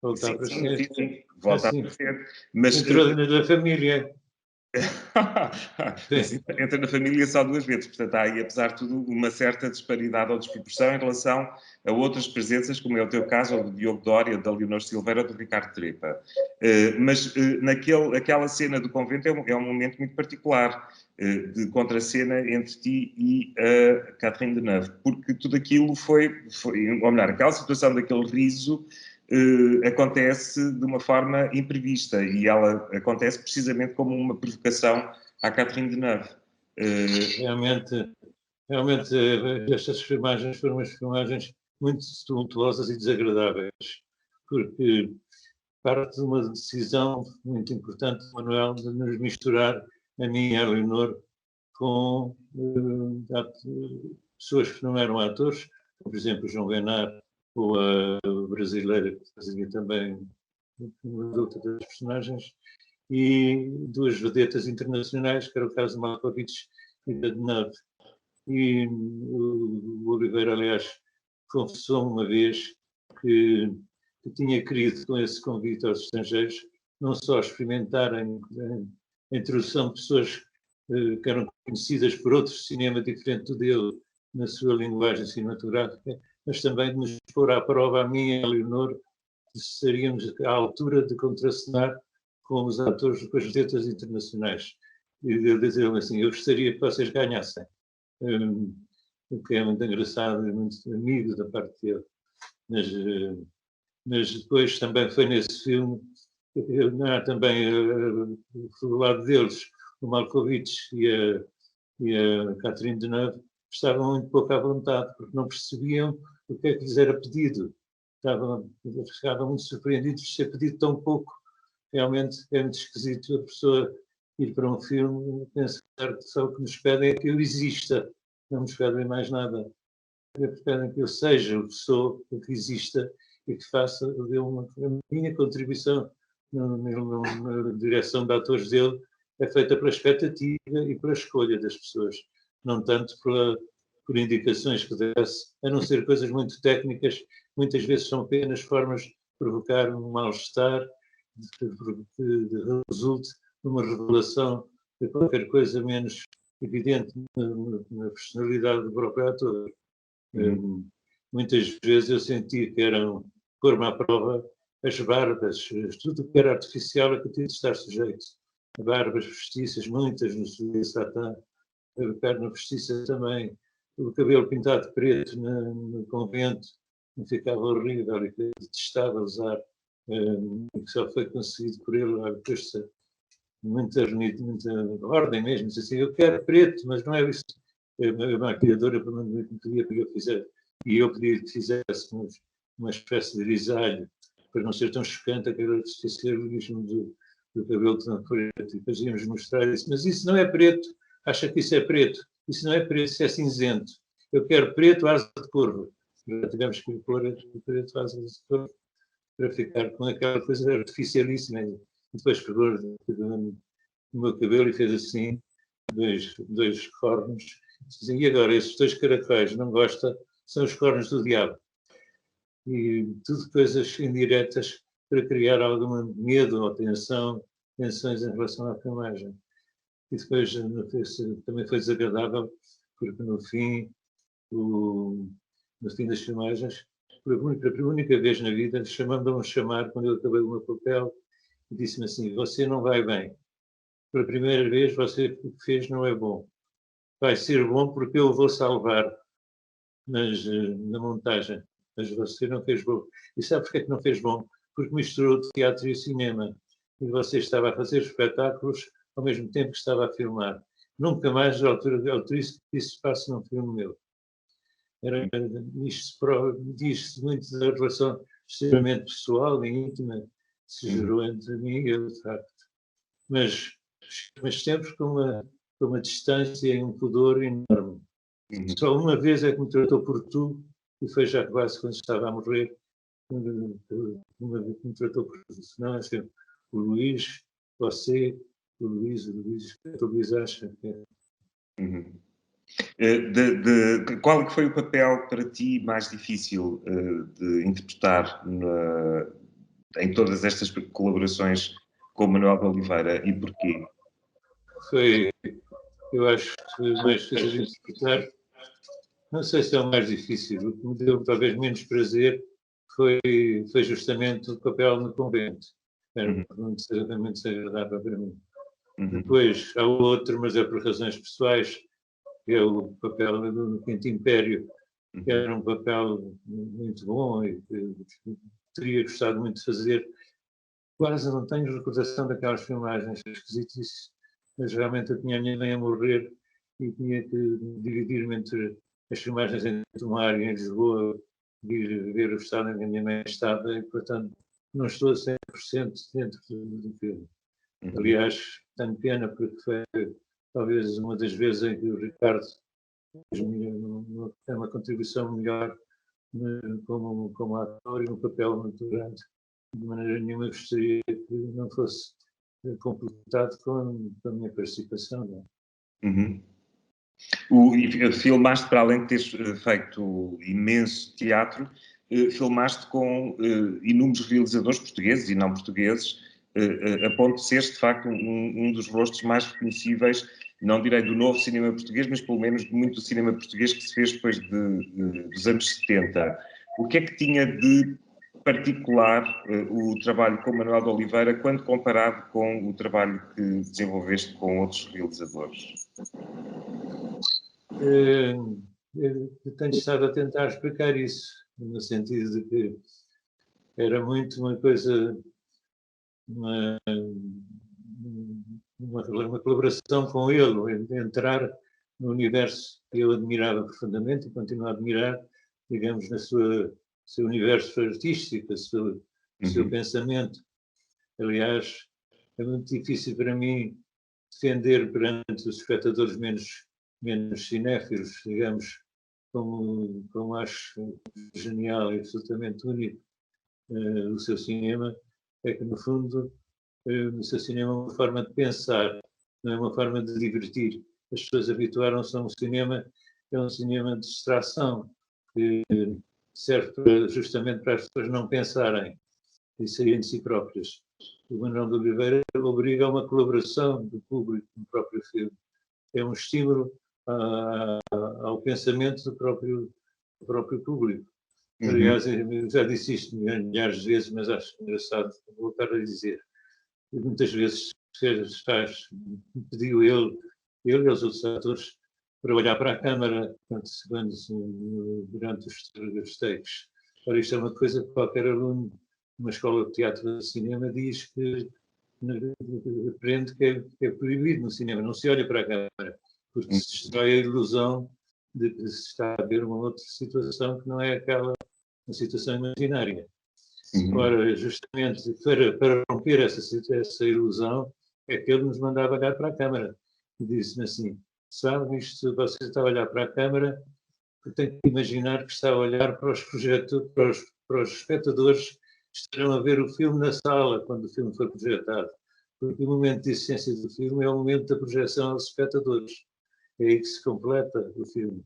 Volta a Sim, aparecer? sim, volta a aparecer. Mas, entrou na família. Mas entra na família só 2 vezes, portanto há aí, apesar de tudo, uma certa disparidade ou desproporção em relação a outras presenças, como é o teu caso, ou do Diogo Dória, da Leonor Silveira ou do Ricardo Trepa. Mas aquela cena do convento é um momento muito particular, de contracena entre ti e a Catherine Deneuve, porque tudo aquilo foi, ou melhor, aquela situação daquele riso acontece de uma forma imprevista e ela acontece precisamente como uma provocação à Catherine Deneuve. Realmente estas filmagens foram umas filmagens muito tumultuosas e desagradáveis, porque parte de uma decisão muito importante do Manuel de nos misturar, a mim e a Leonor, com pessoas que não eram atores, por exemplo, o João Benar, ou a brasileira que fazia também uma outra das personagens, e 2 vedetas internacionais, que era o caso de Malkovich e da Deneuve. E o Oliveira, aliás, confessou uma vez que tinha querido, com esse convite aos estrangeiros, não só experimentarem a introdução de pessoas que eram conhecidas por outro cinema diferente do dele, na sua linguagem cinematográfica, mas também de nos pôr à prova, a mim e a Leonor, que seríamos à altura de contracenar com os atores, com as vedetas internacionais. E eu dizia-me assim, eu gostaria que vocês ganhassem. O que é muito engraçado e muito amigo da parte dele. Mas depois também foi nesse filme, também do lado deles, o Malkovich e a Catherine Deneuve estavam muito pouco à vontade, porque não percebiam o que é que lhes era pedido. Ficavam muito surpreendidos de ser pedido tão pouco. Realmente é muito esquisito a pessoa ir para um filme e pensar que só o que nos pedem é que eu exista, não nos pedem mais nada. Pedem que eu seja o que sou, o que exista e que faça a minha contribuição na direção de atores dele é feita pela expectativa e pela escolha das pessoas, não tanto por indicações que desse, a não ser coisas muito técnicas, muitas vezes são apenas formas de provocar um mal-estar, de resulte numa revelação de qualquer coisa menos evidente na personalidade do próprio ator. Muitas vezes eu senti que eram pôr-me à prova as barbas, tudo o que era artificial a que tinha de estar sujeito. Barbas postiças, muitas no Sul Satã, a perna postiça também, o cabelo pintado de preto no convento, me ficava horrível e que detestava usar, que só foi conseguido por ele, depois muita ordem mesmo, disse assim, eu quero preto, mas não é isso. A maquilhadora pedia que eu fizesse, e eu pedia que fizesse uma espécie de grisalho, para não ser tão chocante aquele artificialismo do cabelo tão preto, e depois íamos mostrar isso, mas isso não é preto, acha que isso é preto, isso não é preto, isso é cinzento, eu quero preto asa de corvo, já tivemos que pôr preto asa de corvo, para ficar com aquela coisa artificialíssima, e depois pegou no meu cabelo e fez assim, dois cornos, dizem, e agora, esses 2 caracóis, não gosta, são os cornos do diabo. E tudo coisas indiretas para criar algum medo ou tensões em relação à filmagem. E depois também foi desagradável, porque no fim das filmagens, pela única vez na vida, chamando-me a chamar, quando eu acabei o meu papel, e disse-me assim, você não vai bem. Pela primeira vez, você o que fez não é bom. Vai ser bom porque eu vou salvar na montagem, mas você não fez bom. E sabe porque é que não fez bom? Porque misturou teatro e cinema. E você estava a fazer espetáculos ao mesmo tempo que estava a filmar. Nunca mais a autorizo que isso passe num filme meu. Isto diz muito da relação extremamente pessoal e íntima que se gerou entre mim e eu, de facto. Mas sempre com uma distância e um pudor enorme. Só uma vez é que me tratou por tu, e foi já quase quando estava a morrer, uma vez que me tratou por tu. Não, é assim, o Luís, você, o Luís acha que é. Qual é que foi o papel para ti mais difícil de interpretar em todas estas colaborações com o Manuel de Oliveira, e porquê? Foi, eu acho que mais difícil de interpretar, não sei se é o mais difícil, o que me deu talvez menos prazer foi justamente o papel no convento. Era muito desagradável para mim. Depois há outro, mas é por razões pessoais, que é o papel do Quinto Império, que era um papel muito bom e que teria gostado muito de fazer. Quase não tenho recordação daquelas filmagens esquisitíssimas, mas realmente eu tinha a minha mãe a morrer e tinha que dividir-me entre as filmagens em Tomar e em Lisboa, ir ver o estado em que a minha mãe estava e, portanto, não estou a 100% dentro do filme. Aliás, tenho pena porque foi talvez uma das vezes em que o Ricardo fez uma contribuição melhor como ator e um papel muito grande. De maneira nenhuma gostaria que não fosse completado com a minha participação. Não é? Filmaste, para além de teres feito imenso teatro, filmaste com inúmeros realizadores portugueses e não portugueses, a ponto de seres, de facto, um dos rostos mais reconhecíveis, não direi do novo cinema português, mas pelo menos de muito do cinema português que se fez depois dos anos 70. O que é que tinha de particular o trabalho com Manuel de Oliveira quando comparado com o trabalho que desenvolveste com outros realizadores? Eu tenho estado a tentar explicar isso, no sentido de que era muito uma coisa, uma colaboração com ele, entrar no universo que eu admirava profundamente e continuo a admirar, digamos, na seu universo artístico, o seu pensamento. Aliás, é muito difícil para mim defender perante os espectadores menos cinéfilos, digamos, como acho genial e absolutamente único o seu cinema, é que, no fundo, o seu cinema é uma forma de pensar, não é uma forma de divertir. As pessoas habituaram-se a um cinema que é um cinema de distração, que serve justamente para as pessoas não pensarem e saírem de si próprias. O Manuel de Oliveira obriga a uma colaboração do público no próprio filme. É um estímulo ao pensamento do próprio público. Aliás, eu já disse isto milhares de vezes, mas acho engraçado voltar a dizer. E muitas vezes pediu ele e os outros atores para olhar para a câmara durante os takes. Ora, isto é uma coisa que qualquer aluno de uma escola de teatro de cinema diz que aprende que é proibido no cinema, não se olha para a câmara, porque se destrói a ilusão de que se está a ver uma outra situação que não é uma situação imaginária. Ora, justamente para romper essa ilusão, é que ele nos mandava olhar para a câmara. E disse-me assim, sabe, isto, você está a olhar para a câmara, eu tenho que imaginar que está a olhar para os espectadores que estarão a ver o filme na sala, quando o filme for projetado. Porque o momento de essência do filme é o momento da projeção aos espectadores. É aí que se completa o filme.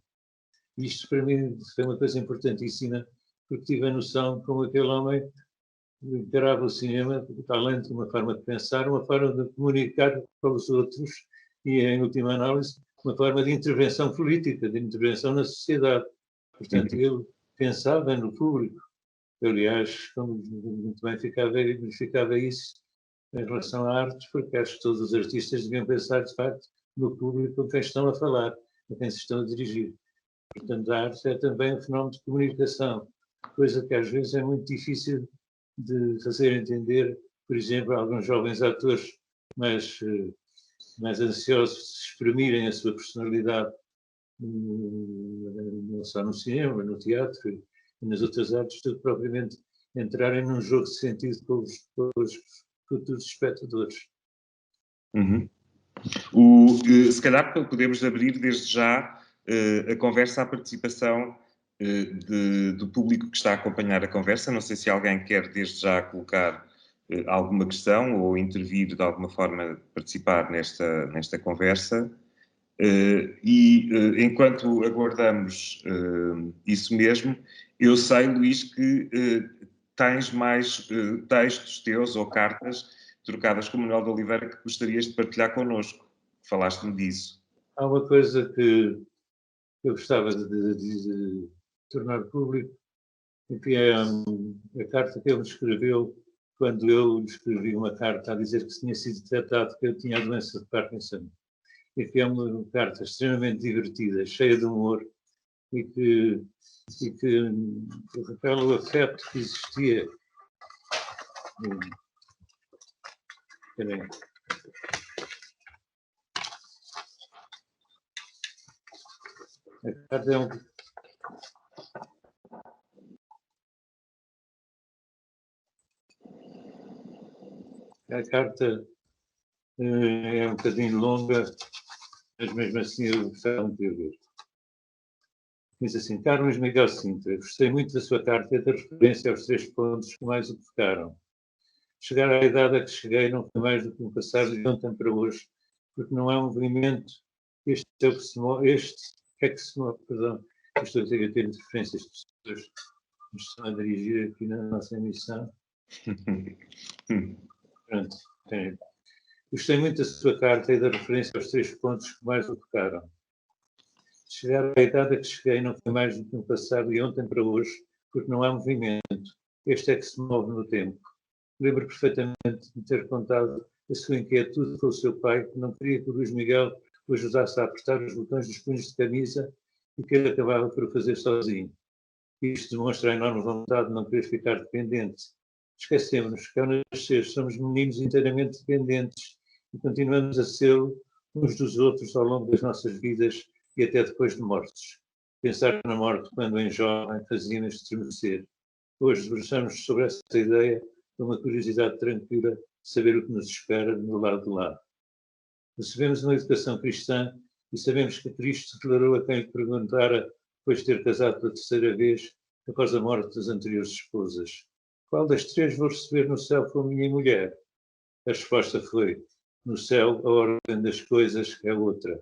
Isto, para mim, foi uma coisa importantíssima, porque tive a noção como aquele homem encarava o cinema, além de uma forma de pensar, uma forma de comunicar com os outros e, em última análise, uma forma de intervenção política, de intervenção na sociedade. Portanto, ele pensava no público. Aliás, como muito bem verificava isso em relação à arte, porque acho que todos os artistas deviam pensar, de facto, no público com quem estão a falar, a quem se estão a dirigir. Portanto, a arte é também um fenómeno de comunicação, coisa que às vezes é muito difícil de fazer entender, por exemplo, a alguns jovens atores mais ansiosos de exprimirem a sua personalidade, não só no cinema, no teatro e nas outras artes, do que propriamente entrarem num jogo de sentido com os futuros espectadores. Uhum. Se calhar podemos abrir desde já a conversa à participação do público que está a acompanhar a conversa. Não sei se alguém quer desde já colocar alguma questão ou intervir de alguma forma, participar nesta conversa. Enquanto aguardamos isso mesmo, eu sei, Luís, que tens mais textos teus ou cartas trocadas com o Manuel de Oliveira que gostarias de partilhar connosco. Falaste-me disso. Há uma coisa que eu gostava de tornar público, que é a carta que ele me escreveu quando eu lhe escrevi uma carta a dizer que tinha sido detectado que eu tinha a doença de Parkinson. E que é uma carta extremamente divertida, cheia de humor, e que revela o afeto que existia. A carta é um bocadinho longa, mas mesmo assim eu gostava de ver. Diz assim: Caro Luís Miguel Sintra, gostei muito da sua carta e da referência aos 3 pontos que mais o tocaram. Chegar à idade a que cheguei não foi mais do que um passado de ontem para hoje, porque não é um movimento, este é o que se move, perdão, estou a ter interferências de pessoas que nos estão a dirigir aqui na nossa emissão. Pronto, tem. Gostei muito da sua carta e da referência aos 3 pontos que mais o tocaram. Chegar à idade a que cheguei não foi mais do que um passado de ontem para hoje, porque não há movimento. Este é que se move no tempo. Lembro perfeitamente de ter contado a sua inquietude com o seu pai, que não queria que o Luís Miguel o ajudasse a apertar os botões dos punhos de camisa e que ele acabava por o fazer sozinho. Isto demonstra a enorme vontade de não querer ficar dependente. Esquecemos que, ao nascer, somos meninos inteiramente dependentes e continuamos a sê-lo uns dos outros ao longo das nossas vidas e até depois de mortes. Pensar na morte quando em jovem fazia-nos estremecer. Hoje debruçamos sobre essa ideia com uma curiosidade tranquila de saber o que nos espera do lado de lá. Recebemos uma educação cristã e sabemos que Cristo declarou a quem lhe perguntara, depois de ter casado pela 3ª vez, após a morte das anteriores esposas: qual das 3 vou receber no céu como minha mulher? A resposta foi: no céu a ordem das coisas é outra.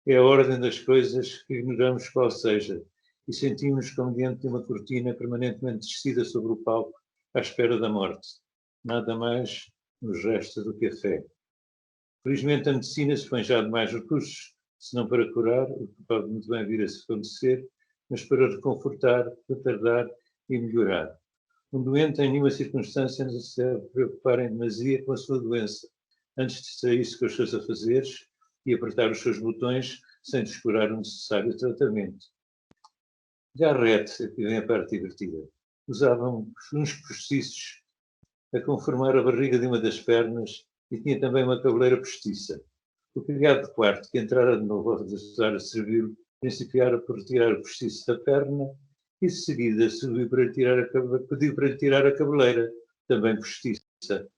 É a ordem das coisas que ignoramos qual seja e sentimos como diante de uma cortina permanentemente descida sobre o palco à espera da morte. Nada mais nos resta do que a fé. Felizmente a medicina se põe já de mais recursos, se não para curar, o que pode muito bem vir a se acontecer, mas para reconfortar, retardar e melhorar. Um doente em nenhuma circunstância não se deve preocupar em demasia com a sua doença, antes de sair-se com os seus afazeres e apertar os seus botões sem descurar o necessário tratamento. Garrett, aqui vem a parte divertida, usava uns postiços a conformar a barriga de uma das pernas e tinha também uma cabeleira postiça. O criado de quarto, que entrara de novo a ajudar a servi-lo, principiara por retirar o postiço da perna e de seguida pediu para lhe tirar a cabeleira, também postiça.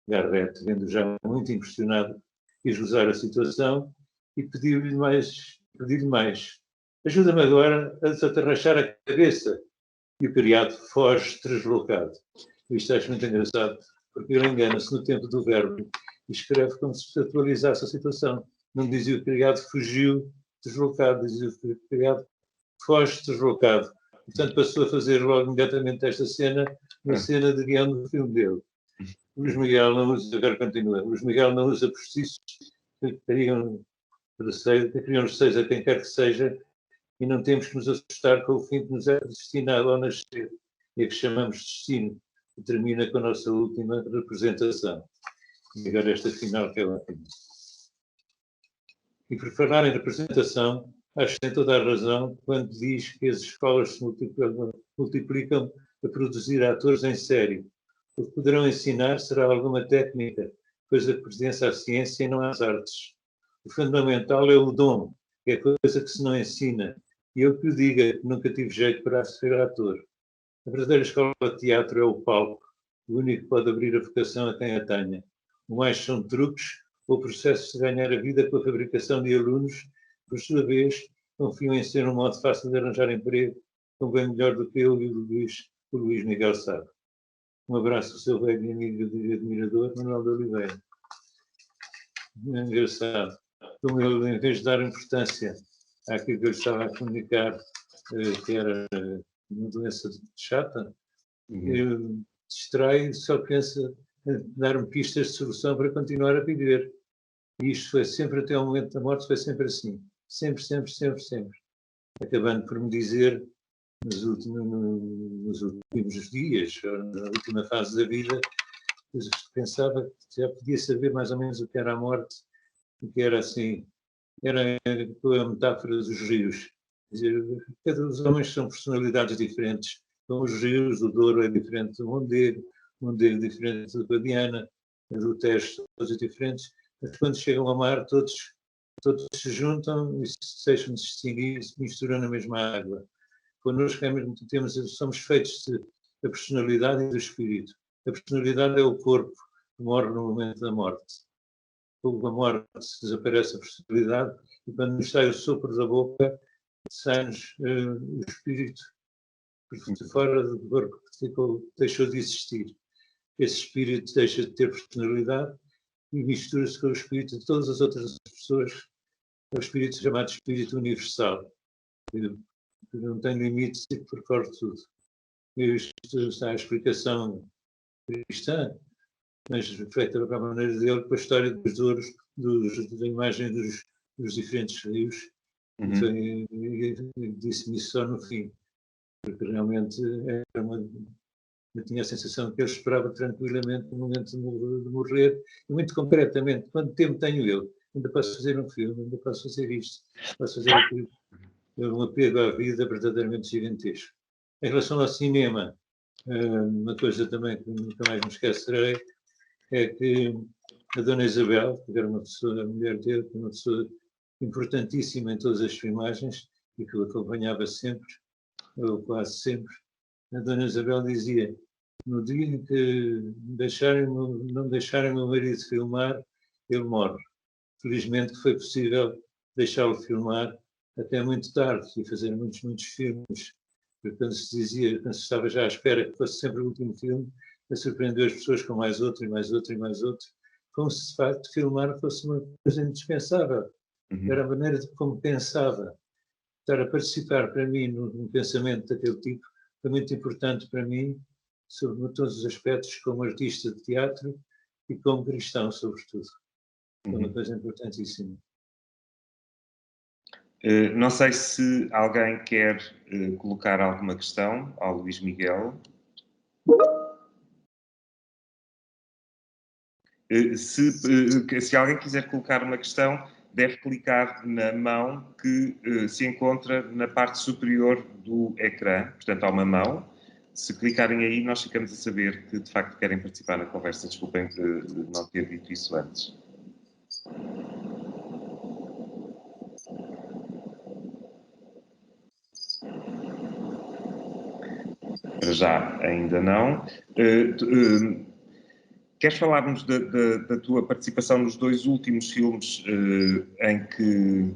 Garrett, vendo já muito impressionado, quis usar a situação e pediu-lhe mais. Ajuda-me agora a desatarrachar a cabeça. E o criado foge deslocado. Isto acho muito engraçado, porque ele engana-se no tempo do verbo e escreve como se atualizasse a situação. Não dizia o criado fugiu deslocado, dizia o criado foge deslocado. Portanto, passou a fazer logo imediatamente esta cena, uma cena de guião do filme dele. Luís Miguel não usa, agora continua, Luís Miguel não usa postiços que criam receios a quem quer que seja, e não temos que nos assustar com o fim que nos é destinado ao nascer, e a que chamamos de destino, que termina com a nossa última representação. E agora esta final que é ótima. E por falar em representação, acho que tem toda a razão quando diz que as escolas se multiplicam a produzir atores em série. O que poderão ensinar será alguma técnica, coisa que pertence à ciência e não às artes. O fundamental é o dom, que é coisa que se não ensina. E eu que o diga, que nunca tive jeito para ser ator. A verdadeira escola de teatro é o palco, o único que pode abrir a vocação a quem a tenha. O mais são truques ou processos de ganhar a vida com a fabricação de alunos, que, por sua vez, confiam em ser um modo fácil de arranjar emprego, com bem melhor do que eu e o Luís Miguel sabe. Um abraço ao seu velho amigo e admirador, Manuel de Oliveira. É engraçado. Como ele, em vez de dar importância àquilo que eu estava a comunicar, que era uma doença chata, distrai e só pensa em dar-me pistas de solução para continuar a viver. E isto foi sempre, até o momento da morte, foi sempre assim. Sempre, sempre, sempre, sempre. Acabando por me dizer, nos últimos dias, na última fase da vida, pensava que já podia saber mais ou menos o que era a morte, o que era assim, era a metáfora dos rios. Cada dos homens são personalidades diferentes. Então, os rios, o Douro é diferente do Mondego é diferente do Guadiana, do Tejo, todos diferentes. Mas quando chegam ao mar, todos se juntam e se deixam de distinguir e se misturam na mesma água. Connosco somos feitos da personalidade e do espírito. A personalidade é o corpo que morre no momento da morte. Com a morte desaparece a personalidade e quando nos sai o sopro da boca, sai-nos o espírito, porque fora do corpo deixou de existir. Esse espírito deixa de ter personalidade e mistura-se com o espírito de todas as outras pessoas, o espírito chamado espírito universal, que não tem limites e que percorre tudo. E isto está a explicação cristã, mas feita da maneira dele, com a história dos douros, da imagem dos diferentes rios. E disse-me isso só no fim, porque realmente eu tinha a sensação que ele esperava tranquilamente no momento de morrer, e muito concretamente, quanto tempo tenho eu? Ainda posso fazer um filme, ainda posso fazer isto, posso fazer aquilo. É um apego à vida verdadeiramente gigantesco. Em relação ao cinema, uma coisa também que nunca mais me esquecerei é que a Dona Isabel, que era uma pessoa, a mulher dele, que era uma pessoa importantíssima em todas as filmagens e que o acompanhava sempre, ou quase sempre, a Dona Isabel dizia: no dia em que não deixarem o meu marido filmar, ele morre. Felizmente que foi possível deixá-lo filmar até muito tarde e fazer muitos, muitos filmes. Porque quando se estava já à espera que fosse sempre o último filme, surpreendeu as pessoas com mais outro, e mais outro, e mais outro, como se de facto filmar fosse uma coisa indispensável. Era a maneira de como pensava. Estar a participar para mim num pensamento daquele tipo foi muito importante para mim, sobre todos os aspectos, como artista de teatro e como cristão, sobretudo. Foi uma coisa importantíssima. Não sei se alguém quer colocar alguma questão ao Luís Miguel. Se alguém quiser colocar uma questão, deve clicar na mão que se encontra na parte superior do ecrã. Portanto, há uma mão. Se clicarem aí, nós ficamos a saber que, de facto, querem participar na conversa. Desculpem não ter dito isso antes. Para já, ainda não. Queres falar-nos da tua participação nos dois últimos filmes em que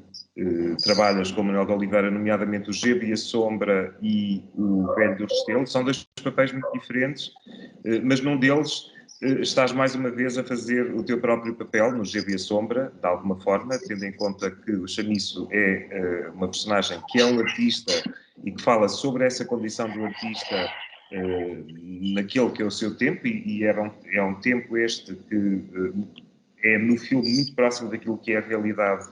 trabalhas com Manuel de Oliveira, nomeadamente o Gebo e a Sombra e o Velho do Restelo? São dois papéis muito diferentes, mas num deles estás mais uma vez a fazer o teu próprio papel no Gelo e a Sombra, de alguma forma, tendo em conta que o Chamiço é uma personagem que é um artista e que fala sobre essa condição do artista naquele que é o seu tempo, e é um tempo este que é no filme muito próximo daquilo que é a realidade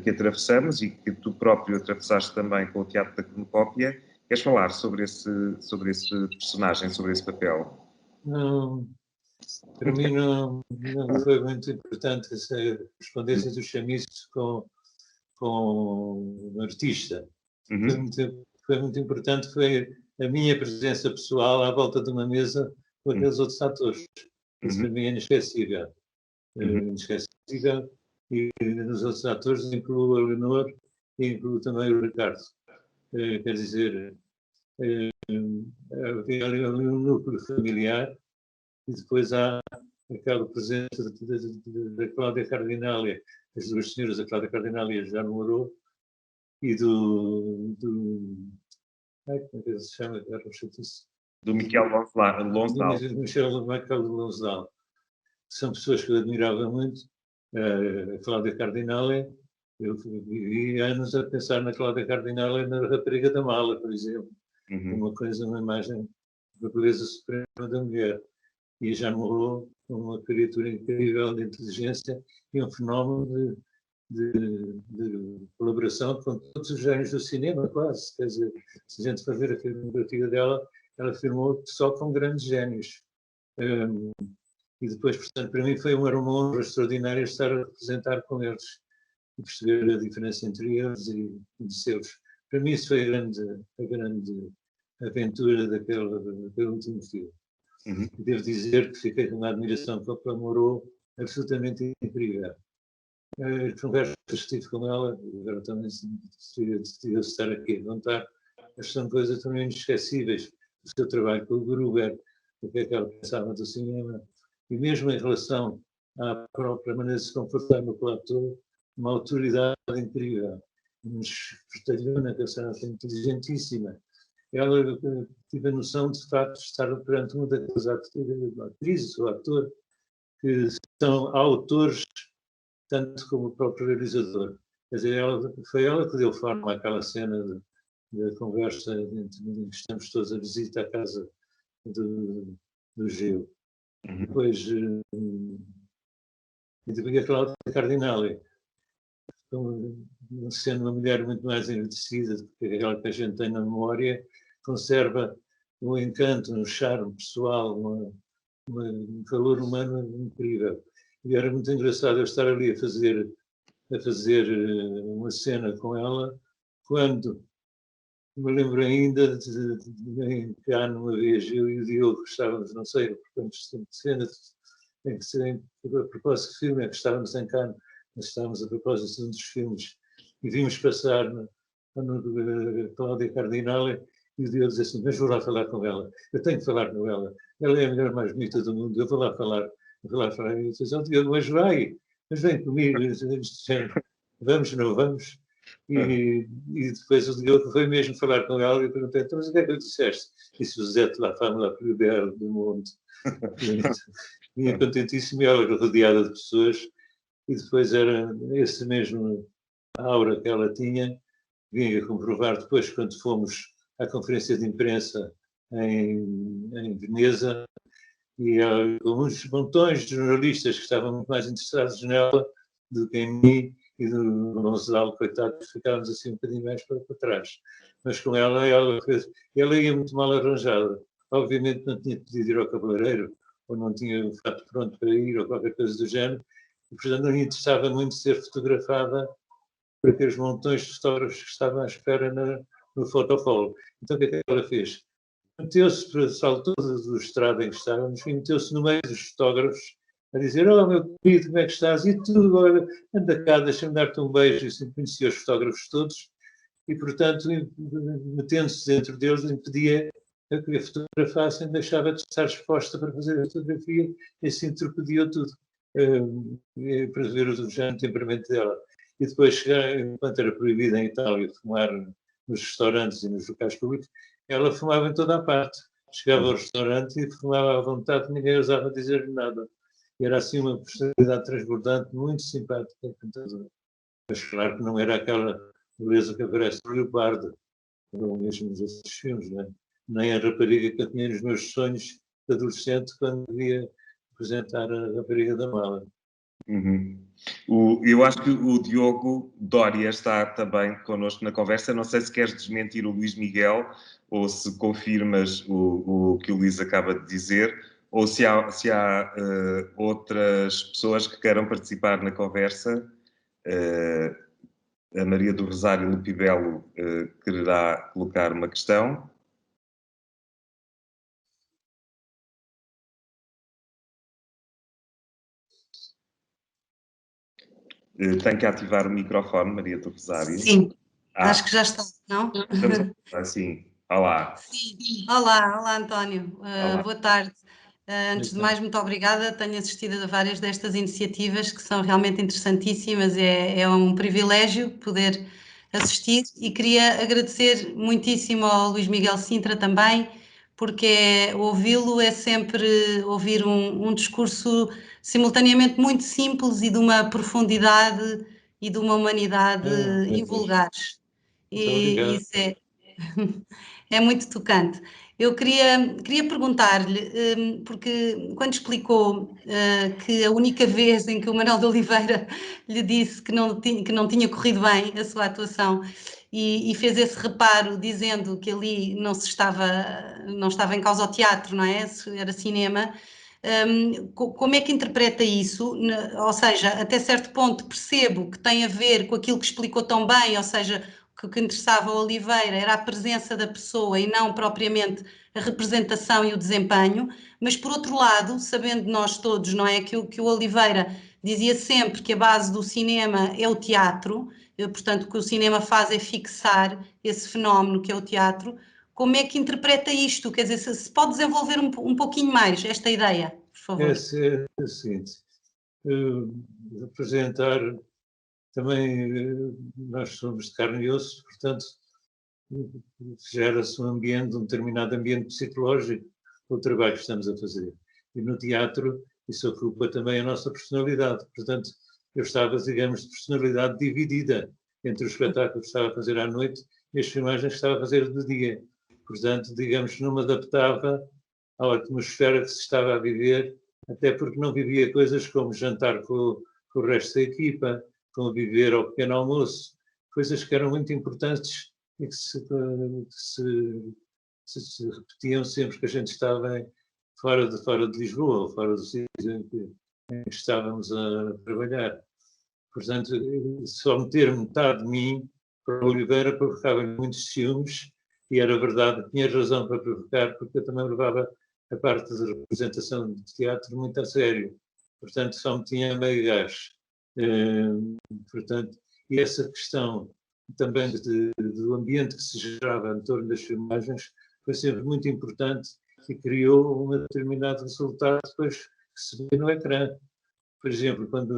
que atravessamos e que tu próprio atravessaste também com o Teatro da Cornucópia. Queres falar sobre esse personagem, sobre esse papel? Não, para mim não foi muito importante essa correspondência do Chamiço com o artista. Foi muito importante, foi a minha presença pessoal à volta de uma mesa com aqueles outros atores. Isso para mim é inesquecível. Inesquecível. E nos outros atores incluo a Leonor e incluo também o Ricardo. Quer dizer, havia ali um núcleo familiar e depois há aquela presença da Cláudia Cardinália, as duas senhoras, a Cláudia Cardinália já namorou, e como é que se chama? Do Miquel Lonsdal. Miquel Lonsdal. São pessoas que eu admirava muito. A Cláudia Cardinália, eu vivi anos a pensar na Cláudia Cardinália na Rapariga da Mala, por exemplo. Uma coisa, uma imagem da beleza suprema da mulher. E já morreu uma criatura incrível de inteligência e um fenómeno de colaboração com todos os géneros do cinema, quase. Quer dizer, se a gente for ver a filmografia dela, ela filmou só com grandes génios. E depois, portanto, para mim foi uma honra extraordinária estar a representar com eles e perceber a diferença entre eles e de seus. Para mim isso foi a grande aventura daquele último filme. Devo dizer que fiquei com uma admiração pela Moreau absolutamente incrível. As conversas que tive com ela, agora também decidi estar aqui a contar, são coisas também inesquecíveis. O seu trabalho com o Gruber, o que é que ela pensava do cinema, e mesmo em relação à própria maneira de se comportar no platô, uma autoridade incrível, uma espertalhona, que é inteligentíssima. Ela tive a noção, de facto, de estar perante uma daquelas atrizes ou ator que são autores tanto como o próprio realizador. Quer dizer, foi ela que deu forma àquela cena da conversa em que estamos todos a visita à casa do Geu. Depois, e depois a Cláudia Cardinália, sendo uma mulher muito mais envelhecida do que aquela que a gente tem na memória, conserva um encanto, um charme pessoal, um calor humano incrível. E era muito engraçado eu estar ali a fazer uma cena com ela, quando me lembro ainda de cá numa vez eu e o Diogo estávamos, não sei, portanto, cena em que a propósito de filme, é que estávamos em Cannes, mas estávamos a propósito de um dos filmes, e vimos passar no Cláudia Cardinália, e o Diogo disse assim, mas vou lá falar com ela, eu tenho que falar com ela é a mulher mais bonita do mundo, eu vou lá falar. E eu disse, Diogo, mas vem comigo, vamos, não vamos? E depois o Diogo foi mesmo falar com ela e eu perguntei, então, mas o que é que eu disseste? Disse o Zé de la Fama, lá para o BR do mundo. Vinha contentíssimo, ela rodeada de pessoas, e depois era esse mesmo aura que ela tinha, vinha comprovar depois, quando fomos à conferência de imprensa em Veneza, e com uns montões de jornalistas que estavam muito mais interessados nela do que em mim, e do Gonçalo, coitado, ficávamos assim um bocadinho mais para trás. Mas com ela ia muito mal arranjada. Obviamente não tinha pedido ir ao cabeleireiro, ou não tinha o fato pronto para ir, ou qualquer coisa do género, e portanto não lhe interessava muito ser fotografada por aqueles montões de fotógrafos que estavam à espera no fotopolo. Então o que é que ela fez? Meteu-se, saltou do estrado em que estávamos, e meteu-se no meio dos fotógrafos a dizer, meu querido, como é que estás? E tu, olha, anda cá, deixa-me dar-te um beijo. E assim, conhecia os fotógrafos todos, e portanto, metendo-se dentro deles, impedia que a fotografassem, deixava de estar exposta para fazer a fotografia, e assim torpediou tudo, para ver o género de temperamento dela. E depois, enquanto era proibido em Itália fumar nos restaurantes e nos locais públicos, ela fumava em toda a parte. chegava ao restaurante e fumava à vontade, ninguém ousava dizer nada. E era assim uma personalidade transbordante, muito simpática, cantadora. Mas claro que não era aquela beleza que aparece no Leopardo, ou mesmo nos outros filmes, não é? Nem a rapariga que eu tinha nos meus sonhos de adolescente quando via apresentar a rapariga da mala. Uhum. Eu acho que o Diogo Dória está também connosco na conversa. Não sei se queres desmentir o Luís Miguel ou se confirmas o que o Luís acaba de dizer, ou se há outras pessoas que queiram participar na conversa. A Maria do Rosário Lupibelo quererá colocar uma questão. Tem que ativar o microfone, Maria do Rosário. Sim, acho que já está, não? Sim, olá. Sim. Olá António, Olá. boa tarde. Antes de mais, muito obrigada, tenho assistido a várias destas iniciativas que são realmente interessantíssimas, é um privilégio poder assistir e queria agradecer muitíssimo ao Luís Miguel Sintra também, porque ouvi-lo é sempre ouvir um discurso simultaneamente muito simples e de uma profundidade e de uma humanidade invulgares. E isso é muito tocante. Eu queria perguntar-lhe, porque quando explicou que a única vez em que o Manuel de Oliveira lhe disse que não tinha corrido bem a sua atuação e fez esse reparo dizendo que ali não estava em causa o teatro, não é? Era cinema. Como é que interpreta isso? Ou seja, até certo ponto percebo que tem a ver com aquilo que explicou tão bem, ou seja, que o que interessava ao Oliveira era a presença da pessoa e não propriamente a representação e o desempenho, mas por outro lado, sabendo nós todos, não é, que o Oliveira dizia sempre que a base do cinema é o teatro, portanto o que o cinema faz é fixar esse fenómeno que é o teatro. Como é que interpreta isto? Quer dizer, se pode desenvolver um pouquinho mais esta ideia, por favor. É o seguinte, representar também, nós somos de carne e osso, portanto, gera-se um ambiente, um determinado ambiente psicológico o trabalho que estamos a fazer. E no teatro isso ocupa também a nossa personalidade. Portanto, eu estava, digamos, de personalidade dividida entre o espetáculo que estava a fazer à noite e as filmagens que estava a fazer de dia. Portanto, digamos, não me adaptava à atmosfera que se estava a viver, até porque não vivia coisas como jantar com o resto da equipa, como viver ao pequeno almoço, coisas que eram muito importantes e que se repetiam sempre que a gente estava fora de Lisboa, ou fora do sítio em que estávamos a trabalhar. Portanto, só meter metade de mim para o Oliveira provocava muitos ciúmes, e era verdade, tinha razão para provocar, porque eu também levava a parte de representação de teatro muito a sério. Portanto, só me tinha meio gás. Portanto, e essa questão também do ambiente que se gerava em torno das filmagens foi sempre muito importante e criou um determinado resultado depois que se vê no ecrã. Por exemplo, quando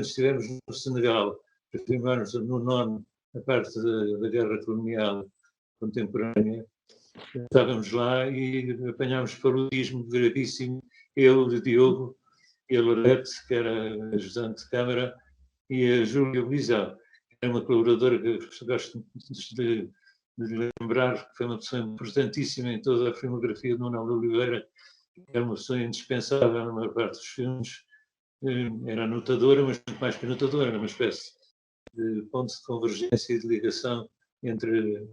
estivemos no Senegal, para filmarmos no nono a parte da guerra colonial contemporânea, estávamos lá e apanhámos paludismo gravíssimo, eu, o Diogo, e a Lorete, que era ajudante de câmara, e a Júlia Belizão, que era uma colaboradora que eu gosto de lembrar, que foi uma pessoa importantíssima em toda a filmografia de Manuel de Oliveira, era uma pessoa indispensável na maior parte dos filmes, era anotadora, mas muito mais que anotadora, era uma espécie de ponto de convergência e de ligação entre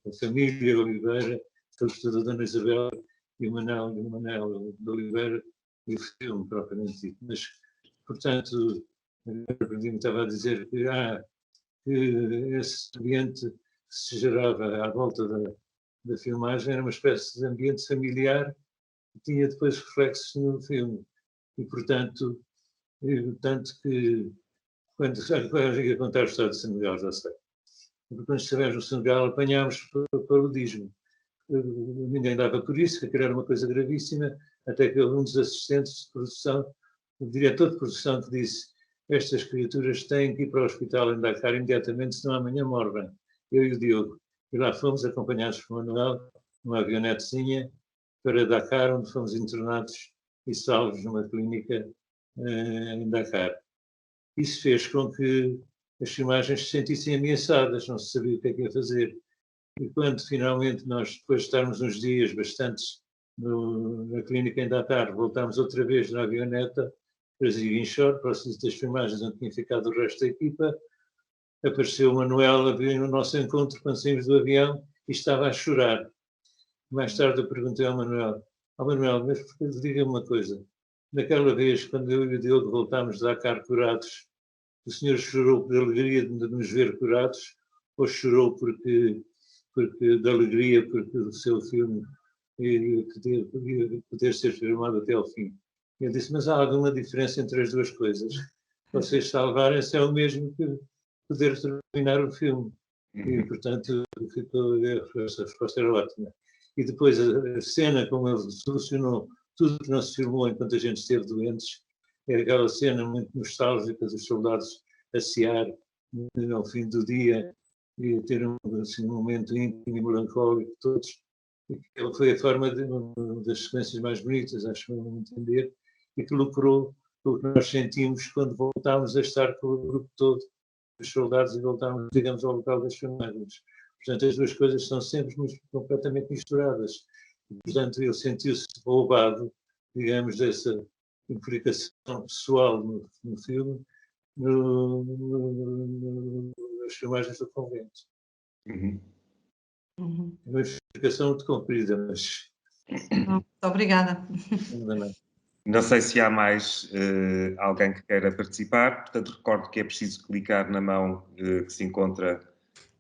a família Oliveira, sobretudo a Dona Isabel e o Manuel de Oliveira, e o filme propriamente dito. Mas, portanto, eu estava a dizer que esse ambiente que se gerava à volta da filmagem era uma espécie de ambiente familiar que tinha depois reflexos no filme. E, portanto, tanto que, quando eu ia contar a história do Senegal, já sei. Quando estivemos no Senegal, apanhámos paludismo. Ninguém dava por isso, que aquilo era uma coisa gravíssima, até que um dos assistentes de produção, o diretor de produção, que disse: estas criaturas têm que ir para o hospital em Dakar imediatamente, senão amanhã morrem. Eu e o Diogo. E lá fomos acompanhados por Manuel, numa avionetezinha, para Dakar, onde fomos internados e salvos numa clínica em Dakar. Isso fez com que as filmagens se sentissem ameaçadas, não se sabia o que é que ia fazer. E quando finalmente nós, depois de estarmos uns dias bastantes na clínica em Dakar, voltámos outra vez na avioneta para Ziguinchor, para o sítio das filmagens onde tinha ficado o resto da equipa, apareceu o Manuel, veio no nosso encontro quando saímos do avião e estava a chorar. Mais tarde eu perguntei ao Manuel, mas diga-me uma coisa, naquela vez, quando eu e o Diogo voltámos de Dakar curados, o senhor chorou por alegria de nos ver curados ou chorou porque de alegria porque o seu filme ia poder ser filmado até ao fim? Eu disse, mas há alguma diferença entre as duas coisas? Vocês salvarem-se é o mesmo que poder terminar o filme. E, portanto, essa resposta era ótima. E depois a cena como ele solucionou tudo que não se filmou enquanto a gente esteve doentes, é aquela cena muito nostálgica dos soldados a cear ao fim do dia e ter assim, um momento íntimo e melancólico de todos. Ela foi a forma das sequências mais bonitas, acho que vão entender, e que lucrou o que nós sentimos quando voltámos a estar com o grupo todo dos soldados e voltámos, digamos, ao local das filmagens. Portanto, as duas coisas são sempre completamente misturadas. Portanto, ele sentiu-se roubado, digamos, dessa implicação pessoal no filme, nas filmagens do convento. É uma explicação muito comprida, mas... Muito obrigada. Não sei se há mais alguém que queira participar, portanto recordo que é preciso clicar na mão que se encontra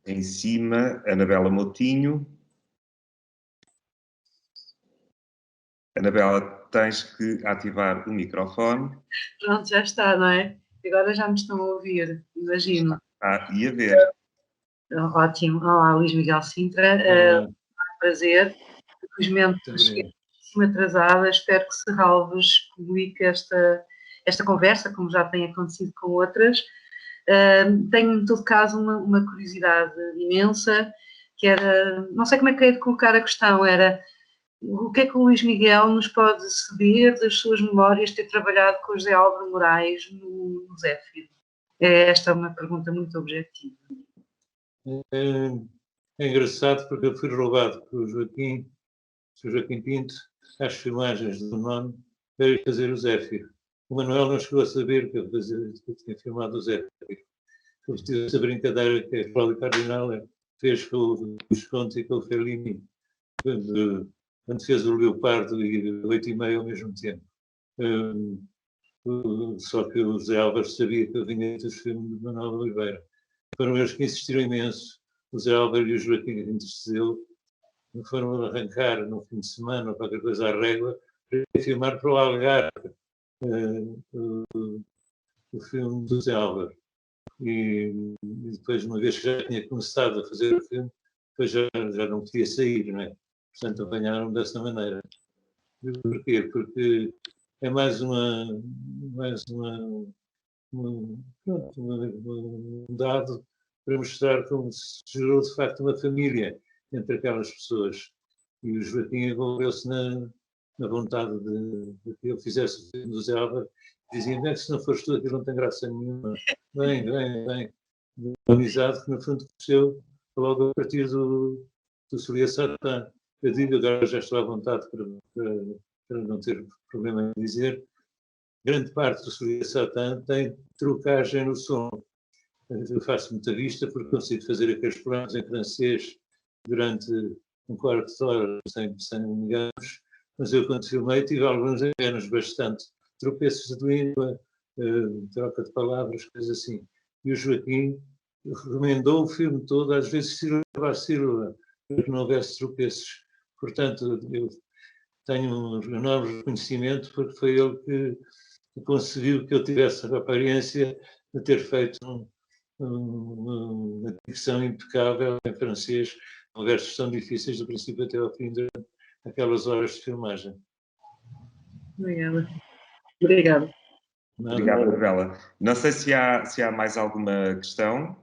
em cima, Anabela Moutinho. Anabela, tens que ativar o microfone. Pronto, já está, não é? Agora já me estão a ouvir, imagino. E a ver. Ótimo. Olá, Luís Miguel Sintra. É um prazer. Infelizmente, cheguei atrasada. Espero que Serralves publique esta conversa, como já tem acontecido com outras. Tenho, em todo caso, uma curiosidade imensa, que era, não sei como é que é de colocar a questão, era o que é que o Luís Miguel nos pode saber das suas memórias de ter trabalhado com o José Álvaro Moraes no Zéfiro? Esta é uma pergunta muito objetiva. É engraçado porque eu fui roubado pelo Joaquim Pinto às filmagens do Nono para ir fazer o Zéfiro. O Manuel não chegou a saber que eu tinha filmado o Zéfiro. Eu tive essa brincadeira que a Cláudia Cardinal fez com o Visconti e com o Fellini, quando fez o Leopardo e o 8,5 ao mesmo tempo. Só que o José Álvares sabia que eu vinha dos filmes de Manuel Oliveira. Foram eles que insistiram imenso. O José Álvares e o Joaquim intercedeu, foram arrancar no fim de semana ou qualquer coisa à régua para filmar para o Algarve o filme do José Álvares. E depois, uma vez que já tinha começado a fazer o filme, depois já não podia sair, não é? Portanto, apanharam-me dessa maneira. Porquê? Porque é mais um dado para mostrar como se gerou, de facto, uma família entre aquelas pessoas. E o Joaquim envolveu-se na vontade de que eu fizesse o filme do Zé Álvaro. Dizia, bem, se não fores tu, aquilo não tem graça nenhuma. Vem. Uma amizade que, no fundo, cresceu logo a partir do Solia Satã. Eu digo, agora já estou à vontade para não ter problema em dizer, grande parte do Solia Satã tem trucagem no som. Eu faço muita vista porque consigo fazer aqueles planos em francês durante um quarto de hora, sem enganos, mas eu, quando filmei, tive alguns enganos bastante, tropeços de língua, troca de palavras, coisas assim. E o Joaquim remendou o filme todo, às vezes sílaba a sílaba, para que não houvesse tropeços. Portanto, eu tenho um enorme reconhecimento porque foi ele que conseguiu que eu tivesse a aparência de ter feito uma dicção impecável em francês, com versos tão difíceis do princípio até ao fim durante aquelas horas de filmagem. Obrigada. Obrigado, Anabela. Não sei se há mais alguma questão.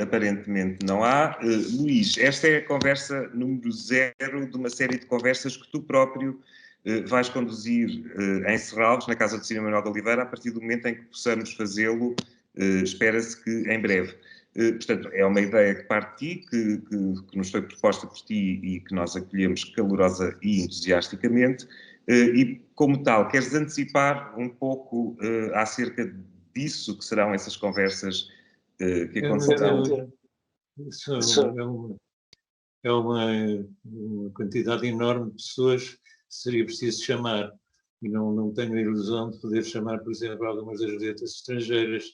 Aparentemente não há. Luís, esta é a conversa número 0 de uma série de conversas que tu próprio vais conduzir em Serralves, na Casa do Cinema Manuel de Oliveira, a partir do momento em que possamos fazê-lo, espera-se que em breve. Portanto, é uma ideia que parte de ti, que nos foi proposta por ti e que nós acolhemos calorosa e entusiasticamente. E, como tal, queres antecipar um pouco acerca disso que serão essas conversas que acontecerão? É uma quantidade enorme de pessoas que seria preciso chamar. E não tenho a ilusão de poder chamar, por exemplo, algumas das vedetas estrangeiras.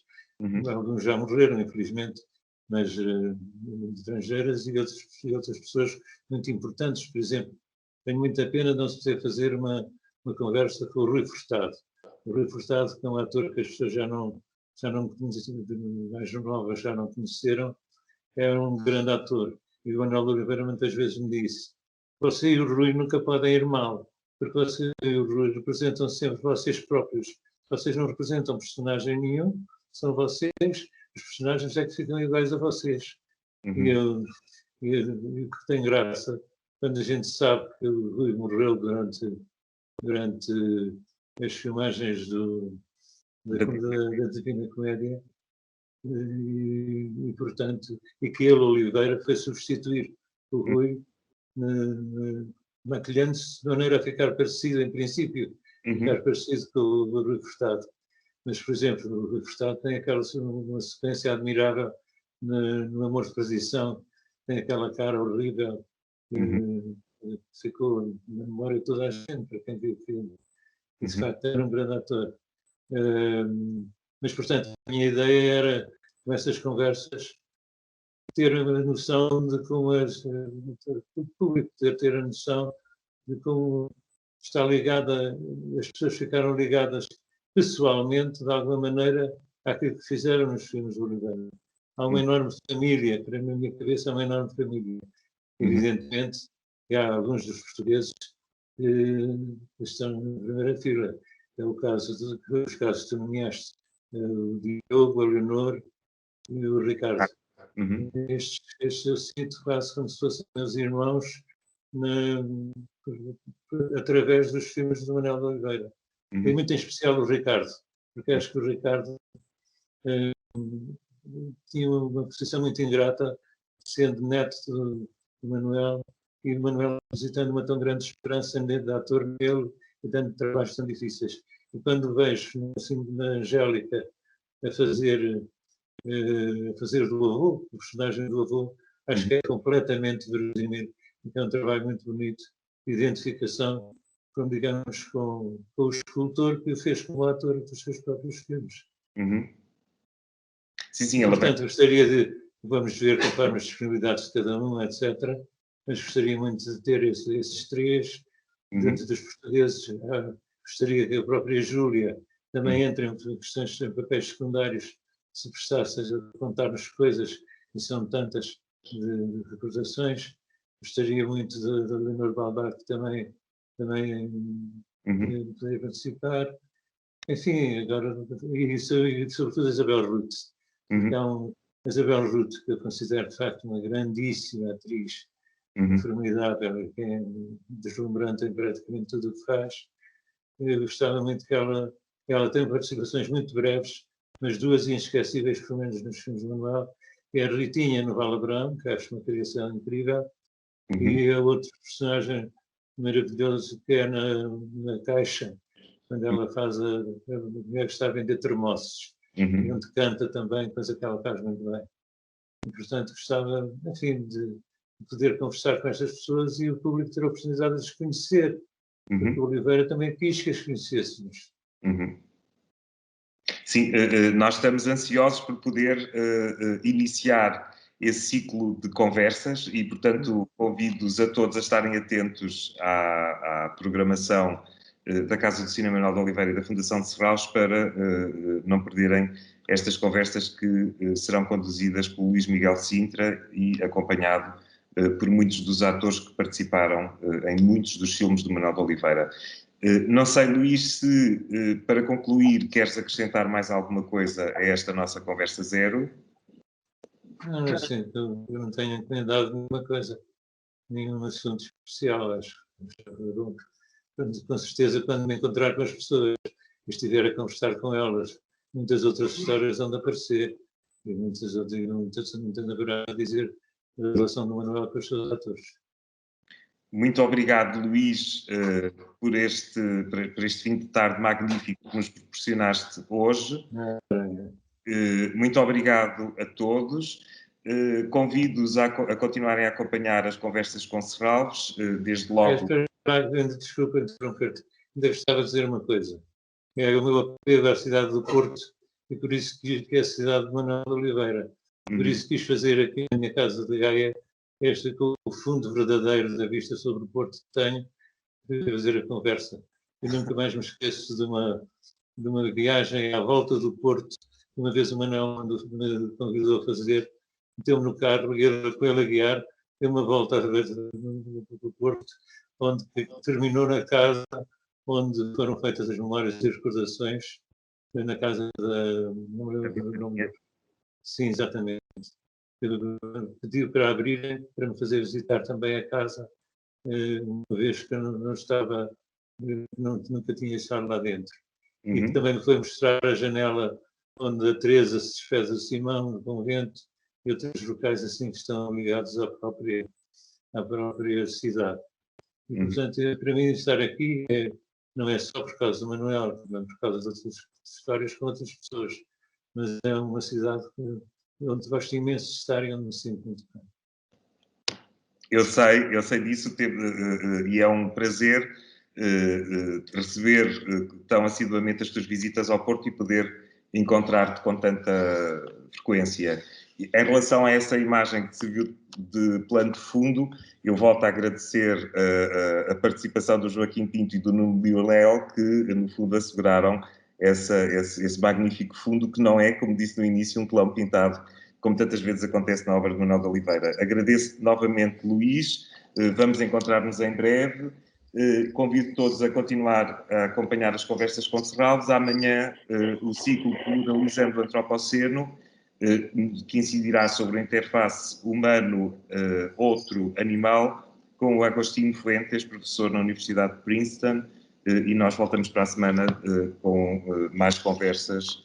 Alguns já morreram, infelizmente, mas estrangeiras e outras pessoas muito importantes. Por exemplo, tenho muita pena de não se poder fazer uma conversa com o Rui Furtado. O Rui Furtado, que é um ator que as pessoas já não mais novas já não conheceram, é um grande ator. E o Manuel Oliveira muitas vezes me disse: você e o Rui nunca podem ir mal, porque você e o Rui representam sempre vocês próprios. Vocês não representam personagem nenhum, são vocês, os personagens é que ficam iguais a vocês. E o que tem graça, quando a gente sabe que o Rui morreu durante as filmagens da Divina Comédia, e portanto, e que ele, Oliveira, foi substituir o Rui, maquilhando-se de maneira a ficar parecido, em princípio, ficar parecido com o Rui Furtado. Mas, por exemplo, o Rui Furtado tem uma sequência admirável no Amor de Perdição, tem aquela cara horrível que ficou na memória de toda a gente, para quem viu o filme. E, de facto, era um grande ator. Mas, portanto, a minha ideia era, com essas conversas, ter a noção de como o público ter a noção de como está ligada, as pessoas ficaram ligadas pessoalmente, de alguma maneira, àquilo que fizeram nos filmes do Oliveira. Há uma enorme família, para mim, na minha cabeça, há uma enorme família. Evidentemente, há alguns dos portugueses que estão na primeira fila. É o caso os casos que tu nomeaste, o Diogo, a Leonor e o Ricardo. Estes eu sinto quase como se fossem meus irmãos através dos filmes do Manuel de Oliveira. E muito em especial o Ricardo, porque acho que o Ricardo tinha uma posição muito ingrata, sendo neto do Manuel, e o Manuel visitando uma tão grande esperança de ator nele e dando trabalhos tão difíceis. E quando vejo, assim, na Angélica, a fazer do avô, o personagem do avô, acho que é completamente verossímil. É um trabalho muito bonito de identificação, digamos, com o escultor que o fez como ator dos seus próprios filmes. Sim, portanto, gostaria de, vamos ver conforme as disponibilidades de cada um, etc., mas gostaria muito de ter esses três dentro dos portugueses. Gostaria que a própria Júlia também entre em questões em papéis secundários, se prestasse a contar-nos coisas, e são tantas de recordações. Gostaria muito da Leonor Balbar, que também poderia participar. Enfim, agora, e sobretudo a Isabel Ruth. Então, a Isabel Ruth, que eu considero de facto uma grandíssima atriz, formidável, que é deslumbrante em praticamente tudo o que faz. Eu gostava muito que ela tem participações muito breves, mas duas inesquecíveis, pelo menos nos filmes do Manuel, que é a Ritinha no Vala Brão, que acho uma criação incrível, e a outro personagem maravilhoso que é na Caixa, quando ela faz a mulher que está a vender termossos, e onde canta também, coisa que ela faz muito bem. E, portanto, gostava, enfim, de poder conversar com estas pessoas e o público ter a oportunidade de as conhecer, porque o Oliveira também quis que as conhecêssemos. Sim, nós estamos ansiosos por poder iniciar esse ciclo de conversas e, portanto, convido-os a todos a estarem atentos à programação da Casa do Cinema Manuel de Oliveira e da Fundação de Serralves para não perderem estas conversas que serão conduzidas pelo Luís Miguel Sintra e acompanhado por muitos dos atores que participaram em muitos dos filmes do Manuel de Oliveira. Não sei, Luís, se para concluir queres acrescentar mais alguma coisa a esta nossa conversa 0? Não sei, eu não tenho encomendado nenhuma coisa, nenhum assunto especial, acho. Com certeza, quando me encontrar com as pessoas e estiver a conversar com elas, muitas outras histórias vão de aparecer e muitas haverá a dizer da relação do Manuel com os seus atores. Muito obrigado, Luís, por este fim de tarde magnífico que nos proporcionaste hoje. Muito obrigado a todos. Convido-os a continuarem a acompanhar as conversas com Serralves, desde logo. Desculpa interromper-te, ainda gostava de dizer uma coisa. É o meu apego à cidade do Porto e por isso que é a cidade de Manuel de Oliveira. Por isso quis fazer aqui na minha casa de Gaia o fundo verdadeiro da vista sobre o Porto que tenho, de fazer a conversa. Eu nunca mais me esqueço de uma viagem à volta do Porto. Uma vez o Manuel me convidou a fazer, meteu-me no carro e eu com ele a guiar, deu uma volta a ver do Porto, onde terminou na casa onde foram feitas as memórias e as recordações, na casa da... Sim, exatamente. Pediu para abrirem, para me fazer visitar também a casa, uma vez que eu não estava, nunca tinha estado lá dentro. E também me foi mostrar a janela onde a Teresa se desfez do Simão, no convento, e outros locais assim que estão ligados à própria cidade. E, portanto, para mim estar aqui não é só por causa do Manuel, também por causa de outras histórias com outras pessoas, mas é uma cidade onde gosto imenso de estar e onde me sinto muito bem. Eu sei disso, e é um prazer receber tão assiduamente as tuas visitas ao Porto e poder encontrar-te com tanta frequência. Em relação a essa imagem que se viu de plano de fundo, eu volto a agradecer a participação do Joaquim Pinto e do Nuno Léo, que, no fundo, asseguraram esse magnífico fundo, que não é, como disse no início, um telão pintado, como tantas vezes acontece na obra de Manuel de Oliveira. Agradeço novamente, Luís, vamos encontrar-nos em breve. Convido todos a continuar a acompanhar as conversas com Serralves. Amanhã, o ciclo Pluralizando o Antropoceno, que incidirá sobre a interface humano-outro-animal, com o Agostinho Fuentes, professor na Universidade de Princeton, e nós voltamos para a semana com mais conversas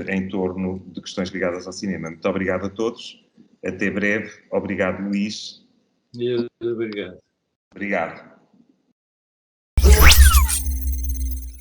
em torno de questões ligadas ao cinema. Muito obrigado a todos, até breve. Obrigado, Luís. Obrigado. Obrigado.